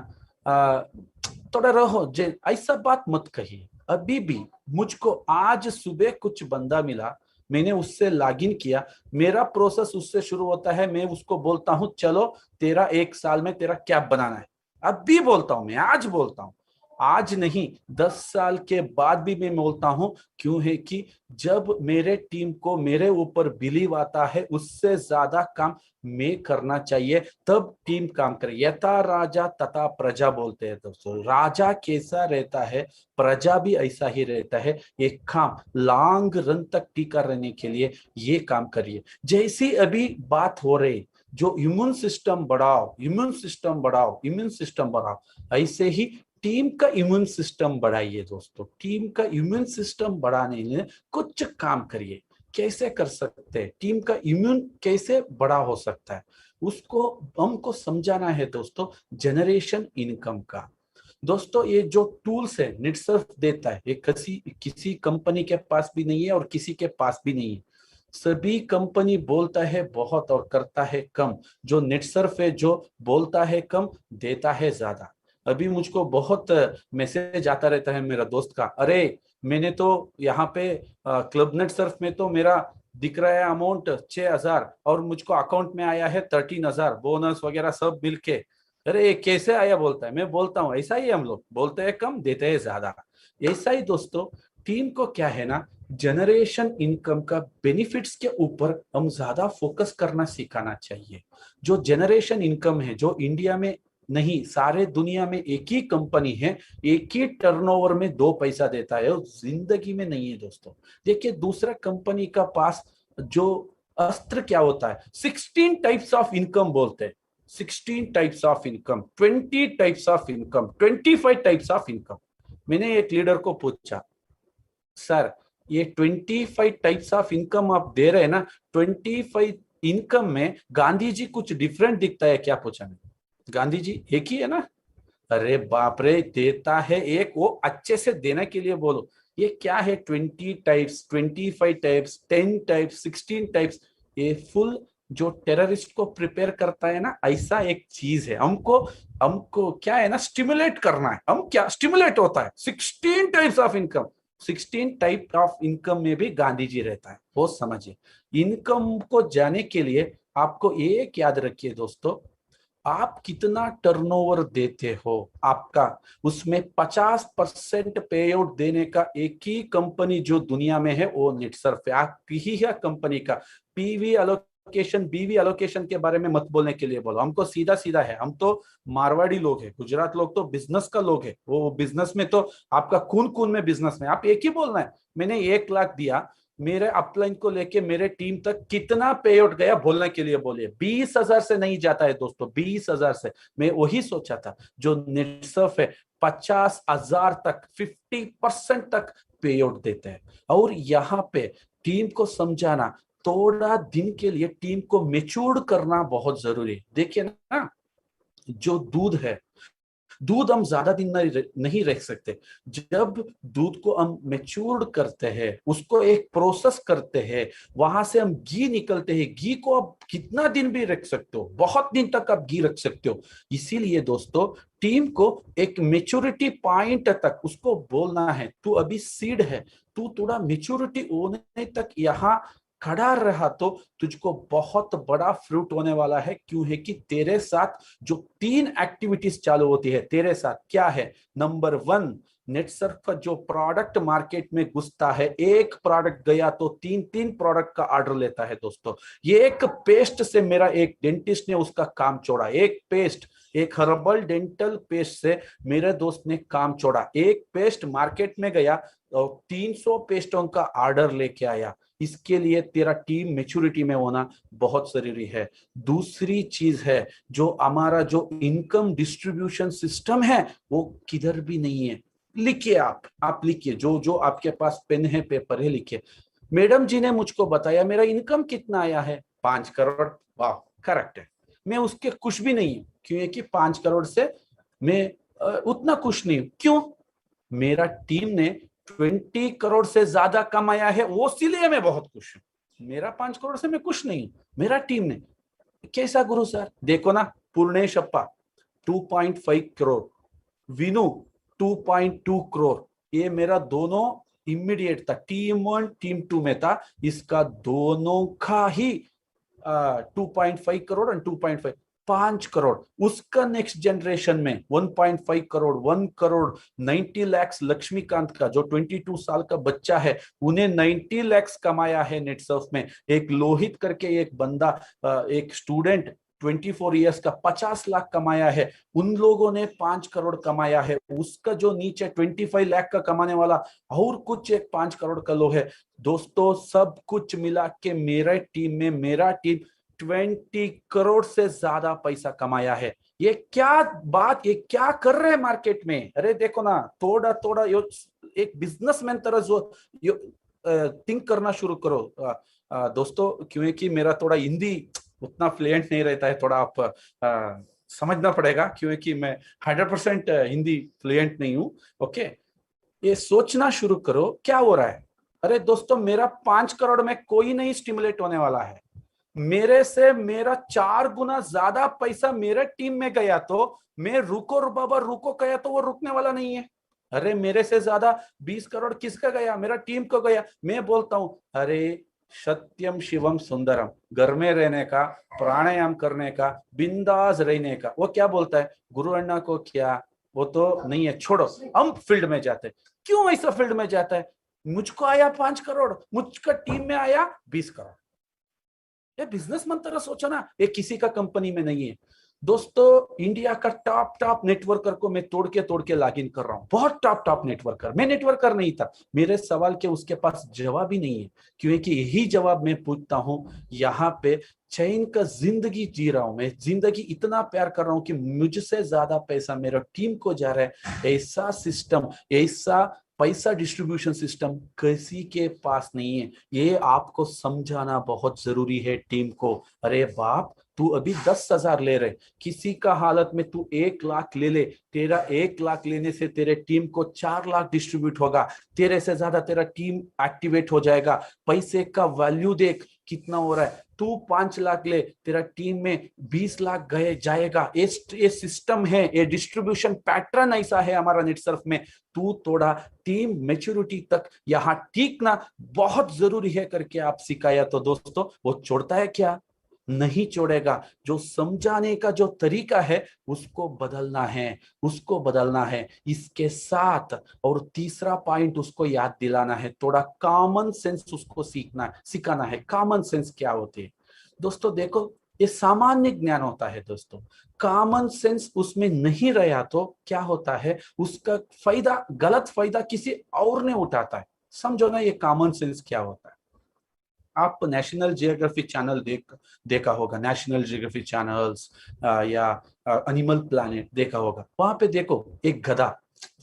थोड़ा रहो, ऐसा बात मत कहिए। अभी भी मुझको आज सुबह कुछ बंदा मिला, मैंने उससे लॉगिन किया, मेरा प्रोसेस उससे शुरू होता है, मैं उसको बोलता हूं चलो तेरा 1 साल में तेरा क्या बनाना है। अभी बोलता हूं, मैं आज बोलता हूं, आज नहीं 10 साल के बाद भी मैं बोलता हूं। क्यों है कि जब मेरे टीम को मेरे ऊपर बिलीव आता है, उससे ज्यादा काम मैं करना चाहिए, तब टीम काम करे। यथा राजा तथा प्रजा बोलते हैं दोस्तों, राजा कैसा रहता है प्रजा भी ऐसा ही रहता है। एक काम लॉन्ग रन तक टिका रहने के लिए ये काम करिए। जैसी अभी बात हो रही, जो इम्यून सिस्टम बढ़ाओ, इम्यून सिस्टम बढ़ाओ, इम्यून सिस्टम बढ़ाओ, ऐसे ही टीम का इम्यून सिस्टम बढ़ाइए दोस्तों। टीम का इम्यून सिस्टम बढ़ाने में कुछ काम करिए। कैसे कर सकते हैं, टीम का इम्यून कैसे बड़ा हो सकता है, उसको हमको समझाना है दोस्तों। जनरेशन इनकम का दोस्तों, ये जो टूल्स है नेटसर्फ देता है, ये किसी कंपनी के पास भी नहीं है और किसी के पास भी नहीं है। सभी कंपनी बोलता है बहुत और करता है कम, जो नेटसर्फ है जो बोलता है कम देता है ज्यादा। अभी मुझको बहुत मैसेज आता रहता है मेरा दोस्त का, अरे मैंने तो यहाँ पे क्लब नेट सर्फ में तो मेरा दिख रहा है अमाउंट 6,000 और मुझको अकाउंट में आया है 13,000, बोनस वगैरह सब मिलके। अरे ये कैसे आया बोलता है, मैं बोलता हूँ ऐसा ही हम लोग बोलते हैं कम देते हैं ज्यादा। ऐसा ही दोस्तों टीम को क्या है ना, जनरेशन इनकम का बेनिफिट्स के ऊपर हम ज्यादा फोकस करना सिखाना चाहिए। जो जनरेशन इनकम है, जो इंडिया में नहीं सारे दुनिया में एक ही कंपनी है, एक ही टर्नओवर में 2 पैसा देता है, जिंदगी में नहीं है दोस्तों। देखिए दूसरा कंपनी का पास जो अस्त्र क्या होता है, 16 टाइप्स ऑफ इनकम बोलते हैं, 16 types of income, 20 types of income, 25 types of income. मैंने एक लीडर को पूछा, सर ये 25 टाइप्स ऑफ इनकम आप दे रहे हैं ना, 25 इनकम में गांधी जी कुछ डिफरेंट दिखता है क्या? पूछा मैंने। गांधी जी एक ही है ना? अरे बाप रे, देता है एक, वो अच्छे से देने के लिए बोलो। ये क्या है 20 टाइप्स, 25 टाइप्स, 10 टाइप्स, 16 टाइप्स, ये फुल जो टेररिस्ट को प्रिपेयर करता है ना, ऐसा एक चीज है। हमको हमको क्या है ना, स्टिमुलेट करना है। हम क्या स्टिमुलेट होता है, 16 types of income, 16 type of income में भी गांधी जी रहता है, वो समझिए। इनकम को जाने के लिए आपको एक याद रखिए दोस्तों, आप कितना टर्नओवर देते हो आपका, उसमें 50% पे आउट देने का एक ही कंपनी जो दुनिया में है वो नेटसर्फ है। आप ही कंपनी का पीवी एलोकेशन, बीवी एलोकेशन के बारे में मत बोलने के लिए बोलो, हमको सीधा सीधा है। हम तो मारवाड़ी लोग हैं, गुजरात लोग तो बिजनेस का लोग है, वो बिजनेस में तो आपका खून खून में बिजनेस में, आप एक ही बोलना है। मैंने 1 लाख दिया, मेरे अपलाइन को लेके मेरे टीम तक कितना पे आउट गया बोलने के लिए बोलिए। 20,000 से नहीं जाता है दोस्तों, 20,000 से। मैं वही सोचा था, जो नेटसर्फ है 50,000 तक, 50% तक पे आउट देते हैं। और यहाँ पे टीम को समझाना, थोड़ा दिन के लिए टीम को मेच्योर करना बहुत जरूरी है। देखिए ना, जो दूध है, दूध हम ज्यादा दिन नहीं रख सकते। जब दूध को हम मैच्योर करते हैं, उसको एक प्रोसेस करते हैं, वहां से हम घी निकलते हैं। घी को आप कितना दिन भी रख सकते हो, बहुत दिन तक आप घी रख सकते हो। इसीलिए दोस्तों टीम को एक मेच्योरिटी पॉइंट तक उसको बोलना है, तू अभी सीड है, तू थोड़ा मेच्योरिटी होने तक यहाँ खड़ा रहा तो तुझको बहुत बड़ा फ्रूट होने वाला है। क्यों है कि तेरे साथ जो 3 एक्टिविटीज चालू होती है, तेरे साथ क्या है, नंबर 1 नेटसर्फ जो प्रोडक्ट मार्केट में घुसता है, एक प्रोडक्ट गया तो 3 प्रोडक्ट का ऑर्डर लेता है दोस्तों। ये एक पेस्ट से मेरा एक डेंटिस्ट ने उसका काम छोड़ा, एक पेस्ट, एक हर्बल डेंटल पेस्ट से मेरे दोस्त ने काम छोड़ा। एक पेस्ट मार्केट में गया और 300 पेस्टों का ऑर्डर लेके आया। इसके लिए तेरा टीम मैच्योरिटी में होना बहुत जरूरी है। दूसरी चीज है, जो हमारा जो इनकम डिस्ट्रीब्यूशन सिस्टम है वो किधर भी नहीं है। लिखिए, आप लिखिए, जो जो आपके पास पेन है पेपर है, लिखिए। मैडम जी ने मुझको बताया मेरा इनकम कितना आया है, 5 करोड़। वाह, करेक्ट है। मैं उसके खुश भी नहीं हूं, क्यों कि 5 करोड़ से मैं उतना खुश नहीं हूं। क्यों? मेरा टीम ने 20 करोड़ से ज्यादा कमाया है, वो इसलिए मैं बहुत खुश हूं। मेरा 5 करोड़ से मैं खुश नहीं, मेरा टीम ने। कैसा गुरु सर? देखो ना, पूर्णेश अप्पा 2.5 करोड़, विनु 2.2 करोड़, ये मेरा दोनों इमीडिएट था, टीम 1 टीम 2 में था, इसका दोनों का ही 2.5 करोड़ और 2.5 5 करोड़। उसका नेक्स्ट जनरेशन में 1.5 करोड़, 1 करोड़ 90 लाख लक्ष्मीकांत का, जो 22 साल का बच्चा है, उन्हें 90 लाख कमाया है नेटसर्फ में। एक लोहित करके एक बंदा, एक स्टूडेंट 24 इयर्स का 50 लाख कमाया है, उन लोगों ने 5 करोड़ कमाया है। उसका जो नीचे 25 लाख का कमाने वाला और कुछ एक 5 करोड़ का लो है। दोस्तों सब कुछ मिला के मेरा टीम 20 करोड़ से ज्यादा पैसा कमाया है। ये क्या बात, ये क्या कर रहे हैं मार्केट में? अरे देखो ना, थोड़ा थोड़ा एक बिजनेसमैन तरह जो थिंक करना शुरू करो दोस्तों। क्योंकि मेरा थोड़ा हिंदी उतना फ्लुएंट नहीं रहता है, थोड़ा आप समझना पड़ेगा, क्योंकि मैं 100% हिंदी फ्लुएंट नहीं हूं। ओके, ये सोचना शुरू करो क्या हो रहा है। अरे दोस्तों, मेरा 5 करोड़ में कोई नहीं स्टिमुलेट होने वाला है। मेरे से मेरा 4 गुना ज्यादा पैसा मेरे टीम में गया तो मैं रुको बाबा रुको कहा तो वो रुकने वाला नहीं है। अरे मेरे से ज्यादा 20 करोड़ किसका गया? मेरा टीम को गया। मैं बोलता हूं, अरे सत्यम शिवम सुंदरम, घर में रहने का, प्राणायाम करने का, बिंदास रहने का। वो क्या बोलता है? गुरु अण्णा को क्या, वो तो नहीं है, छोड़ो, हम फील्ड में जाते। क्यों ऐसा फील्ड में जाता है? मुझको आया 5 करोड़, मुझका टीम में आया 20 करोड़। ये बिजनेस मंत्र सोचो ना, ये किसी का कंपनी में नहीं है। दोस्तों इंडिया का टॉप नेटवर्कर को मैं तोड़ के लॉग इन कर रहा हूँ, बहुत टॉप नेटवर्कर। मैं नेटवर्कर नहीं था, मेरे सवाल के उसके पास जवाब ही नहीं है, क्योंकि यही जवाब मैं पूछता हूँ। यहाँ पे चैन का जिंदगी जी रहा हूं, मैं जिंदगी इतना प्यार कर रहा हूँ कि मुझसे ज्यादा पैसा मेरा टीम को जा रहा है। ऐसा सिस्टम, ऐसा पैसा डिस्ट्रीब्यूशन सिस्टम किसी के पास नहीं है। ये आपको समझाना बहुत जरूरी है टीम को। अरे बाप, तू अभी 10,000 ले रहे, किसी का हालत में तू 1 लाख ले ले, तेरा 1 लाख लेने से तेरे टीम को 4 लाख डिस्ट्रीब्यूट होगा, तेरे से ज्यादा तेरा टीम एक्टिवेट हो जाएगा। पैसे का वैल्यू देख कितना हो रहा है। तू 5 लाख ले, तेरा टीम में 20 लाख गए जाएगा। ये सिस्टम है, ये डिस्ट्रीब्यूशन पैटर्न ऐसा है हमारा नेटसर्फ में। तू थोड़ा टीम मैच्योरिटी तक यहाँ टीकना बहुत जरूरी है करके आप सिखाया तो दोस्तों वो छोड़ता है क्या? नहीं छोड़ेगा। जो समझाने का जो तरीका है उसको बदलना है इसके साथ। और तीसरा पॉइंट उसको याद दिलाना है, थोड़ा कॉमन सेंस उसको सिखाना है। कॉमन सेंस क्या होती है दोस्तों? देखो, ये सामान्य ज्ञान होता है दोस्तों। कॉमन सेंस उसमें नहीं रहा तो क्या होता है, उसका फायदा, गलत फायदा किसी और ने उठाता है। समझो ना, ये कॉमन सेंस क्या होता है। आप नेशनल जियोग्राफी चैनल देखा होगा, नेशनल जियोग्राफी चैनल्स या एनिमल प्लैनेट देखा होगा। वहां पे देखो, एक गधा,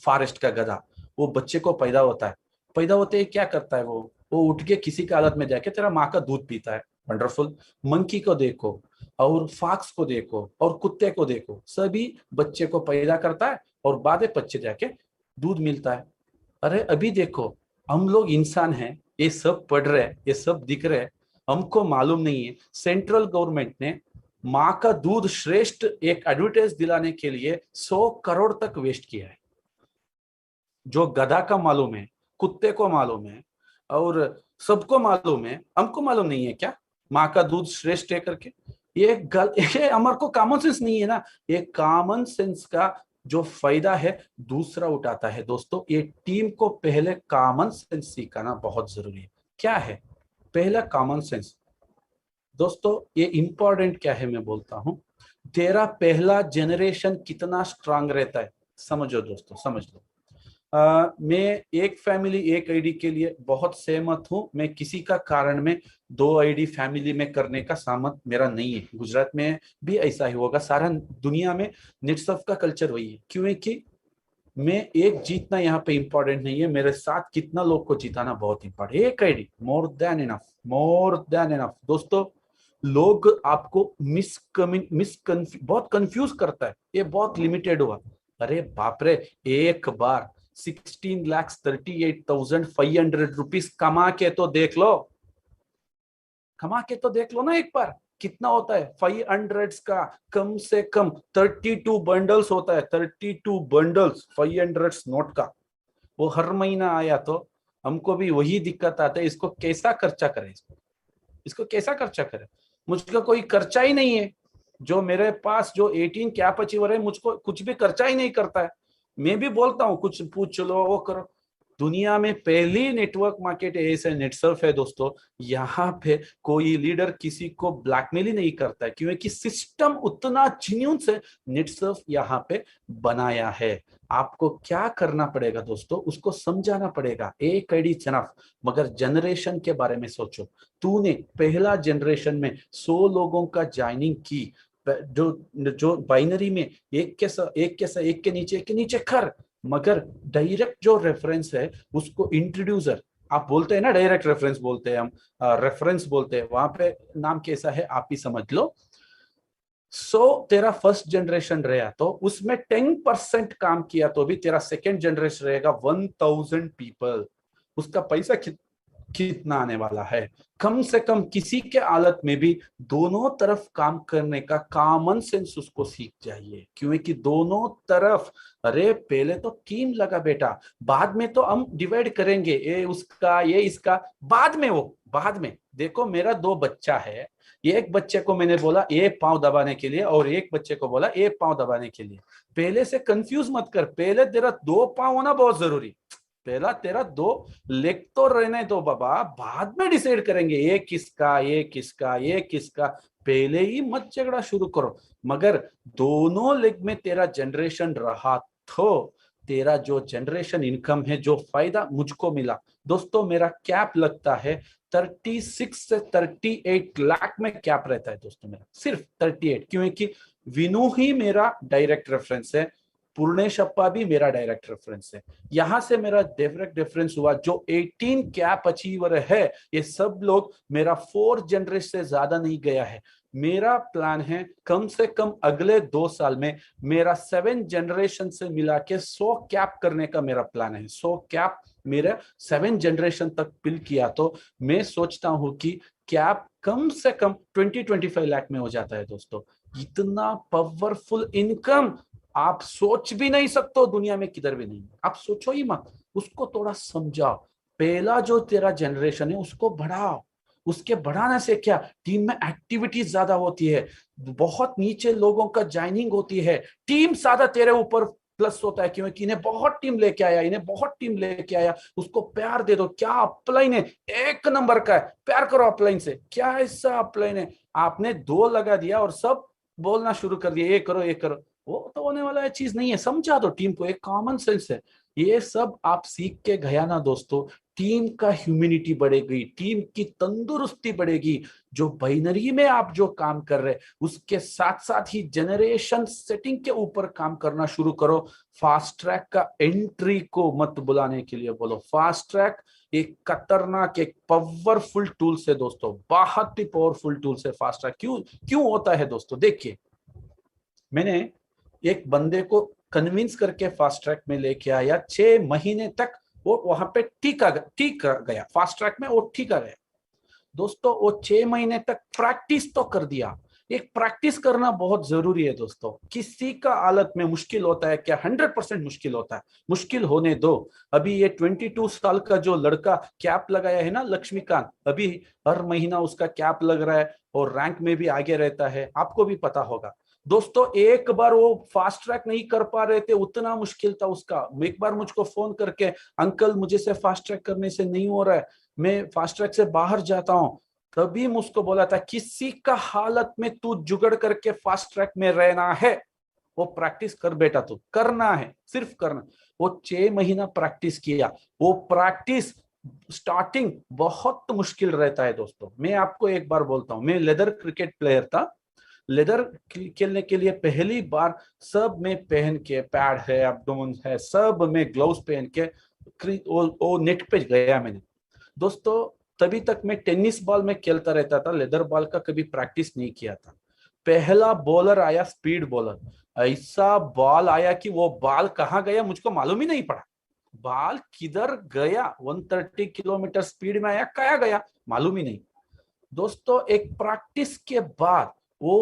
फॉरेस्ट का गधा, वो बच्चे को पैदा होते ही क्या करता है, वो उठ के किसी की हालत में जाके तेरा माँ का दूध पीता है। वंडरफुल। मंकी को देखो और फॉक्स को देखो और कुत्ते को देखो, सभी बच्चे को पैदा करता है और बाद में बच्चे जाके दूध मिलता है। अरे अभी देखो, हम लोग इंसान हैं, ये सब पढ़ रहे हैं, ये सब दिख रहे हैं, हमको मालूम नहीं है सेंट्रल गवर्नमेंट ने माँ का दूध श्रेष्ठ एक एडवर्टाइज दिलाने के लिए 100 करोड़ तक वेस्ट किया है। जो गधा का मालूम है, कुत्ते को मालूम है और सबको मालूम है, हमको मालूम नहीं है क्या माँ का दूध श्रेष्ठ है करके? ये हमारे को कॉमन सेंस नहीं है ना। ये कॉमन सेंस का जो फायदा है दूसरा उठाता है दोस्तों। ये टीम को पहले कॉमन सेंस सिखाना बहुत जरूरी है। क्या है पहला कॉमन सेंस दोस्तों? ये इंपॉर्टेंट क्या है मैं बोलता हूं। तेरा पहला जनरेशन कितना स्ट्रांग रहता है, समझो दोस्तों, समझ लो। मैं एक फैमिली एक आईडी के लिए बहुत सहमत हूं। मैं किसी का कारण में 2 आईडी फैमिली में करने का सहमत मेरा नहीं है। गुजरात में भी ऐसा ही होगा, सारा दुनिया में नेटसर्फ का कल्चर वही है। क्योंकि मैं एक जीतना यहाँ पे इंपॉर्टेंट नहीं है, मेरे साथ कितना लोग को जिताना बहुत इंपॉर्टेंट। एक आईडी मोर देन इनफ दोस्तों। लोग आपको बहुत कंफ्यूज करता है, ये बहुत लिमिटेड हुआ। अरे बाप रे, एक बार 16,38,500 रुपीज कमा के तो देख लो, कमा के तो देख लो ना एक बार, कितना होता है 500 का कम से कम 32 बंडल्स होता है, 32 बंडल्स 500 नोट का, वो हर महीना आया तो हमको भी वही दिक्कत आता है, इसको कैसा खर्चा करें, इसको कैसा खर्चा करें। मुझको कोई खर्चा ही नहीं है, जो मेरे पास जो 18 कैप अचीवर है मुझको कुछ भी खर्चा ही नहीं करता है। मैं भी बोलता हूँ कुछ पूछ लो वो करो, दुनिया में पहली नेटवर्क मार्केट ऐसे नेटसर्फ है दोस्तों, यहाँ पे कोई लीडर किसी को ब्लैकमेल ही नहीं करता है, क्योंकि सिस्टम उतना जेन्युइन से नेटसर्फ यहाँ पे बनाया है। आपको क्या करना पड़ेगा दोस्तों, उसको समझाना पड़ेगा, एक आईडी चनफ, मगर जनरेशन के बारे में सोचो। तूने पहला जनरेशन में 100 लोगों का ज्वाइनिंग की, जो बाइनरी में एक के नीचे कर, मगर डायरेक्ट जो रेफरेंस है उसको इंट्रोड्यूसर आप बोलते हैं ना, डायरेक्ट रेफरेंस बोलते हैं हम, रेफरेंस बोलते हैं, वहां पे नाम कैसा है आप ही समझ लो। तेरा फर्स्ट जनरेशन रहा तो उसमें 10% काम किया तो भी तेरा सेकेंड जनरेशन रहेगा 1000 पीपल, उसका पैसा कितना आने वाला है। कम से कम किसी के हालत में भी दोनों तरफ काम करने का कॉमन सेंस उसको सीख जाइए, क्योंकि दोनों तरफ, अरे पहले तो टीम लगा बेटा, बाद में तो हम डिवाइड करेंगे, ये उसका ये इसका, बाद में देखो मेरा 2 बच्चा है, एक बच्चे को मैंने बोला ए पांव दबाने के लिए और एक बच्चे को बोला ए पांव दबाने के लिए। पहले से कंफ्यूज मत कर, पहले तेरा 2 पांव होना बहुत जरूरी, पहला तेरा 2 लेग तो रहने दो बाबा, बाद में डिसाइड करेंगे ये किसका ये किसका ये किसका, पहले ही मत झगड़ा शुरू करो। मगर दोनों लेग में तेरा जनरेशन रहा तो तेरा जो जनरेशन इनकम है, जो फायदा मुझको मिला दोस्तों, मेरा कैप लगता है 36 से 38 लाख में कैप रहता है दोस्तों, मेरा सिर्फ 38, क्योंकि विनू ही मेरा डायरेक्ट रेफरेंस है, पूर्णेश अप्पा भी मेरा डायरेक्ट रेफरेंस है, यहां से मेरा डायरेक्ट रेफरेंस हुआ। जो 18 कैप अचीवर है ये सब लोग मेरा 4 जनरेशन से ज्यादा नहीं गया है। मेरा प्लान है कम से कम अगले 2 साल में मेरा 7 जनरेशन से मिला के 100 कैप करने का मेरा प्लान है। 100 कैप मेरा 7 जनरेशन तक बिल किया तो मैं सोचता हूं कि कैप कम से कम 20-25 लाख में हो जाता है दोस्तों। इतना पावरफुल इनकम आप सोच भी नहीं सकते हो, दुनिया में किधर भी नहीं, आप सोचो ही मत, उसको थोड़ा समझाओ। पहला जो तेरा जनरेशन है उसको बढ़ाओ, उसके बढ़ाने से क्या, टीम में एक्टिविटीज ज्यादा होती है, बहुत नीचे लोगों का ज्वाइनिंग होती है, टीम ज्यादा तेरे ऊपर प्लस होता है, क्योंकि इन्हें बहुत टीम लेके आया, उसको प्यार दे दो। क्या अपलाइन है, 1 नंबर का है, प्यार करो अपलाइन से। क्या ऐसा अपलाइन है, आपने 2 लगा दिया और सब बोलना शुरू कर दिया ये करो, वो तो होने वाला है चीज नहीं है। समझा दो टीम को, एक कॉमन सेंस है। ये सब आप सीख के गया ना दोस्तों, टीम का ह्यूमिनिटी बढ़ेगी, टीम की तंदुरुस्ती बढ़ेगी। जो बाइनरी में आप जो काम कर रहे उसके साथ साथ ही जनरेशन सेटिंग के ऊपर काम करना शुरू करो। फास्ट ट्रैक का एंट्री को मत बुलाने के लिए बोलो। फास्ट ट्रैक एक खतरनाक, एक पावरफुल टूल से दोस्तों, बहुत ही पावरफुल टूल से फास्ट ट्रैक। क्यों होता है दोस्तों, देखिए मैंने एक बंदे को कन्विंस करके फास्ट ट्रैक में लेके आया, 6 महीने तक वो वहां पे ठीक गया, फास्ट ट्रैक में वो ठीक आ गया दोस्तों। वो 6 महीने तक प्रैक्टिस तो कर दिया। एक प्रैक्टिस करना बहुत जरूरी है दोस्तों। किसी का हालत में मुश्किल होता है क्या, 100% मुश्किल होता है, मुश्किल होने दो। अभी ये 22 साल का जो लड़का कैप लगाया है ना, लक्ष्मीकांत, अभी हर महीना उसका कैप लग रहा है और रैंक में भी आगे रहता है, आपको भी पता होगा दोस्तों। एक बार वो फास्ट ट्रैक नहीं कर पा रहे थे, उतना मुश्किल था उसका। एक बार मुझको फोन करके, अंकल मुझे से फास्ट ट्रैक करने से नहीं हो रहा है, मैं फास्ट ट्रैक से बाहर जाता हूँ। तभी मुझको बोला था किसी का हालत में तू जुगड़ करके फास्ट ट्रैक में रहना है, वो प्रैक्टिस कर बेटा, तू करना है, सिर्फ करना। वो 6 महीना प्रैक्टिस किया। वो प्रैक्टिस स्टार्टिंग बहुत मुश्किल रहता है दोस्तों। मैं आपको एक बार बोलता हूँ, मैं लेदर क्रिकेट प्लेयर था। लेदर खेलने के लिए पहली बार सब में पहन के, पैड है, एब्डोमेन है, सब में ग्लव्स पहन के वो नेट पे गया मैंने दोस्तों। तभी तक मैं टेनिस बॉल में खेलता रहता था, लेदर बॉल का कभी प्रैक्टिस नहीं किया था। पहला बॉलर आया, स्पीड बॉलर, ऐसा बॉल आया कि वो बॉल कहाँ गया मुझको मालूम ही नहीं पड़ा। बाल किधर गया, 130 किलोमीटर स्पीड में आया, क्या गया मालूम ही नहीं दोस्तों। एक प्रैक्टिस के बाद वो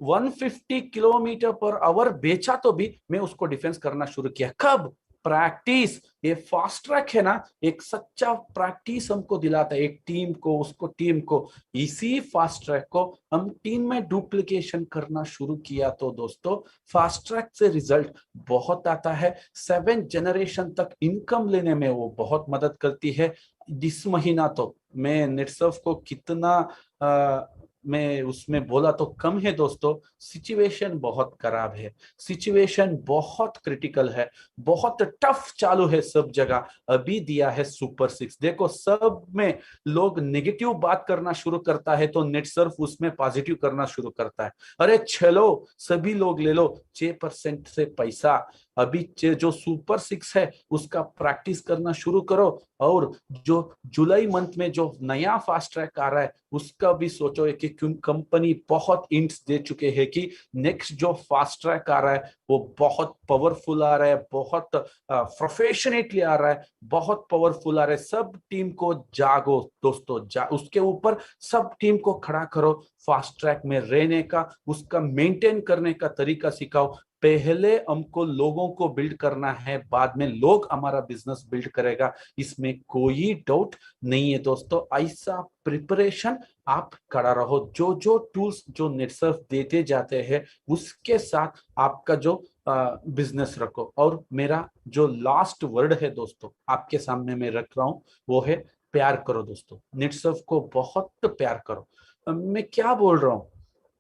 150 किलोमीटर पर आवर बेचा तो भी मैं उसको डिफेंस करना शुरू किया। कब? प्रैक्टिस। ये फास्ट ट्रैक है ना, एक सच्चा प्रैक्टिस हमको दिलाता है, एक टीम को, उसको टीम को। इसी फास्ट ट्रैक को हम टीम में डुप्लीकेशन करना शुरू किया तो दोस्तों फास्ट ट्रैक से रिजल्ट बहुत आता है। 7 जनरेशन तक इनकम लेने में वो बहुत मदद करती है। इस महीना तो मैं नेटसर्फ को कितना मैं उसमें बोला तो कम है दोस्तों। सिचुएशन बहुत खराब है, सिचुएशन बहुत क्रिटिकल है, बहुत टफ चालू है सब जगह। अभी दिया है सुपर 6। देखो सब में लोग नेगेटिव बात करना शुरू करता है तो नेटसर्फ उसमें पॉजिटिव करना शुरू करता है। अरे चलो सभी लोग ले लो 6% से पैसा। अभी जो सुपर 6 है उसका प्रैक्टिस करना शुरू करो, और जो जुलाई मंथ में जो नया फास्ट ट्रैक आ रहा है उसका भी सोचो कि कंपनी बहुत इंट्स दे चुके हैं कि नेक्स्ट जो फास्ट ट्रैक आ रहा है वो बहुत पावरफुल आ रहा है, बहुत प्रोफेशनेटली आ रहा है, बहुत पावरफुल आ रहा है। सब टीम को जागो दोस्तों, उसके ऊपर सब टीम को खड़ा करो, फास्ट ट्रैक में रहने का, उसका मेंटेन करने का तरीका सिखाओ। पहले हमको लोगों को बिल्ड करना है, बाद में लोग हमारा बिजनेस बिल्ड करेगा, इसमें कोई डाउट नहीं है दोस्तों। ऐसा प्रिपरेशन आप करा रहो। जो जो टूल्स जो नेटसर्फ देते जाते हैं उसके साथ आपका जो बिजनेस रखो। और मेरा जो लास्ट वर्ड है दोस्तों आपके सामने मैं रख रहा हूं वो है प्यार करो दोस्तों। नेटसर्फ को बहुत प्यार करो। मैं क्या बोल रहा हूं,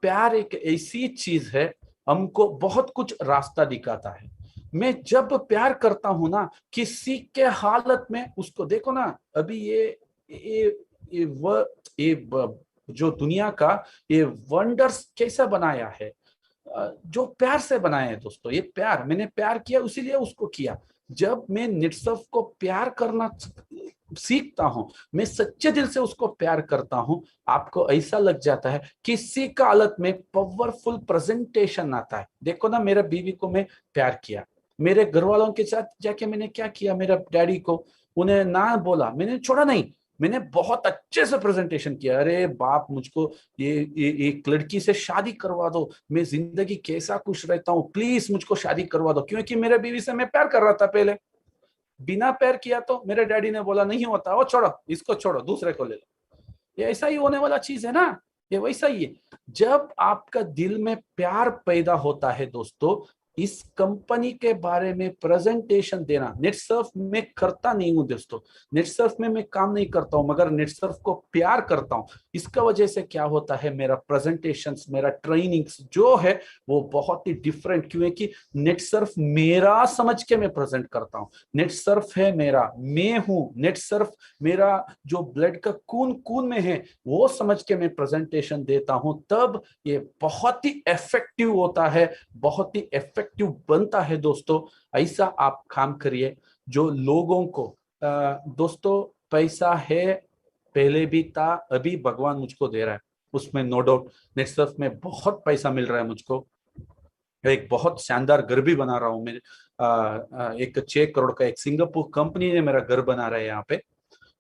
प्यार एक ऐसी चीज है हमको बहुत कुछ रास्ता दिखाता है। मैं जब प्यार करता हूं ना किसी के हालत में, उसको देखो ना, अभी जो दुनिया का ये वंडर्स कैसा बनाया है, जो प्यार से बनाया है दोस्तों। ये प्यार, मैंने प्यार किया इसीलिए उसको किया। जब मैं नेटसर्फ को प्यार करना सीखता हूं, मैं सच्चे दिल से उसको प्यार करता हूं, आपको ऐसा लग जाता है किसी का हालत में पावरफुल प्रेजेंटेशन आता है। देखो ना, मेरे बीवी को मैं प्यार किया, मेरे घर वालों के साथ जाके मैंने क्या किया, मेरा डैडी को उन्हें ना बोला, मैंने छोड़ा नहीं, मैंने बहुत अच्छे से प्रेजेंटेशन किया। अरे बाप, मुझको ये एक लड़की से शादी करवा दो, मैं जिंदगी कैसा खुश रहता हूँ, प्लीज मुझको शादी करवा दो। क्योंकि मेरे बीवी से मैं प्यार कर रहा था पहले। बिना प्यार किया तो मेरे डैडी ने बोला नहीं होता, वो छोड़ो, इसको छोड़ो, दूसरे को ले लो। ये ऐसा ही होने वाला चीज है ना, ये वैसा ही है। जब आपका दिल में प्यार पैदा होता है दोस्तों, इस कंपनी के बारे में प्रेजेंटेशन देना, नेटसर्फ में करता नहीं हूं दोस्तों, नेटसर्फ में मैं काम नहीं करता हूं, मगर नेटसर्फ को प्यार करता हूं। इसका वजह से क्या होता है, मेरा प्रेजेंटेशंस, मेरा ट्रेनिंग्स जो है वो बहुत ही डिफरेंट, क्योंकि नेटसर्फ मेरा समझ के मैं प्रेजेंट करता हूं। नेटसर्फ है मेरा, मैं हूं नेटसर्फ, मेरा जो ब्लड का खून खून में है वो समझ के मैं प्रेजेंटेशन देता हूं, तब ये बहुत ही इफेक्टिव होता है, बहुत ही इफेक्टिव बनता है दोस्तों। ऐसा आप काम करिए जो लोगों को दोस्तों, पैसा है, पहले भी था, अभी भगवान मुझको दे रहा है, उसमें नो डाउट। नेटसर्फ में बहुत पैसा मिल रहा है मुझको, एक बहुत शानदार घर भी बना रहा हूँ मैं। एक 6 करोड़ का एक सिंगापुर कंपनी ने मेरा घर बना रहा है यहाँ पे,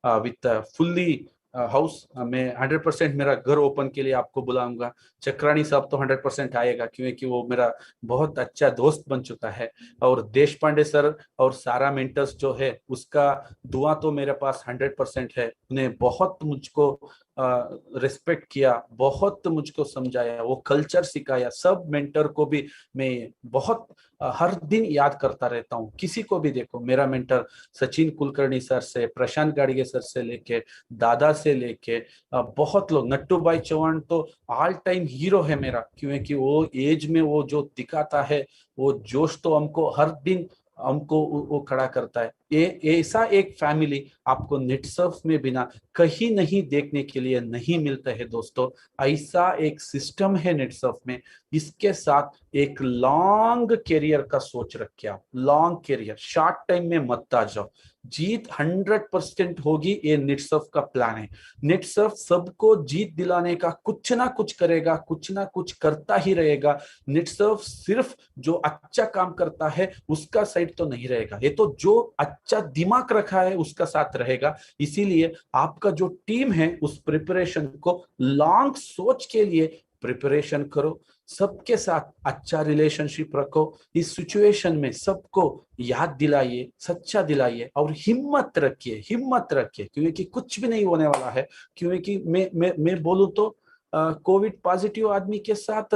विथ फुल्ली हाउस। मैं 100% मेरा घर ओपन के लिए आपको बुलाऊंगा। चक्रानी साहब तो 100% आएगा, क्योंकि वो मेरा बहुत अच्छा दोस्त बन चुका है। और देश पांडे सर और सारा मेंटर्स जो है उसका दुआ तो मेरे पास 100% है। उन्हें बहुत मुझको रिस्पेक्ट किया, बहुत मुझको समझाया, वो कल्चर सिखाया। सब मेंटर को भी मैं बहुत हर दिन याद करता रहता हूँ। किसी को भी देखो, मेरा मेंटर सचिन कुलकर्णी सर से, प्रशांत गाड़गे सर से लेके, दादा से लेके बहुत लोग, नट्टू भाई चौहान तो ऑल टाइम हीरो है मेरा, क्योंकि वो एज में वो जो दिखाता है वो जोश तो हमको हर दिन हमको वो खड़ा करता है। ये ऐसा एक फैमिली आपको नेटसर्फ में बिना कहीं नहीं देखने के लिए नहीं मिलता है दोस्तों। ऐसा एक सिस्टम है नेटसर्फ में, इसके साथ एक लॉन्ग कैरियर का सोच रखिए आप। लॉन्ग कैरियर, शॉर्ट टाइम में मत आ जाओ। जीत 100% होगी, ये निटसर्फ का प्लान है। निटसर्फ सबको जीत दिलाने का कुछ ना कुछ करेगा, कुछ ना कुछ करता ही रहेगा। निटसर्फ सिर्फ जो अच्छा काम करता है उसका साइड तो नहीं रहेगा, ये तो जो अच्छा दिमाग रखा है उसका साथ रहेगा। इसीलिए आपका जो टीम है उस प्रिपरेशन को लॉन्ग सोच के लिए प्रिपरेशन करो, सबके साथ अच्छा रिलेशनशिप रखो, इस सिचुएशन में सबको याद दिलाइए, सच्चा दिलाइए और हिम्मत रखिए, हिम्मत रखिए, क्योंकि कुछ भी नहीं होने वाला है। क्योंकि मैं बोलूं तो कोविड पॉजिटिव आदमी के साथ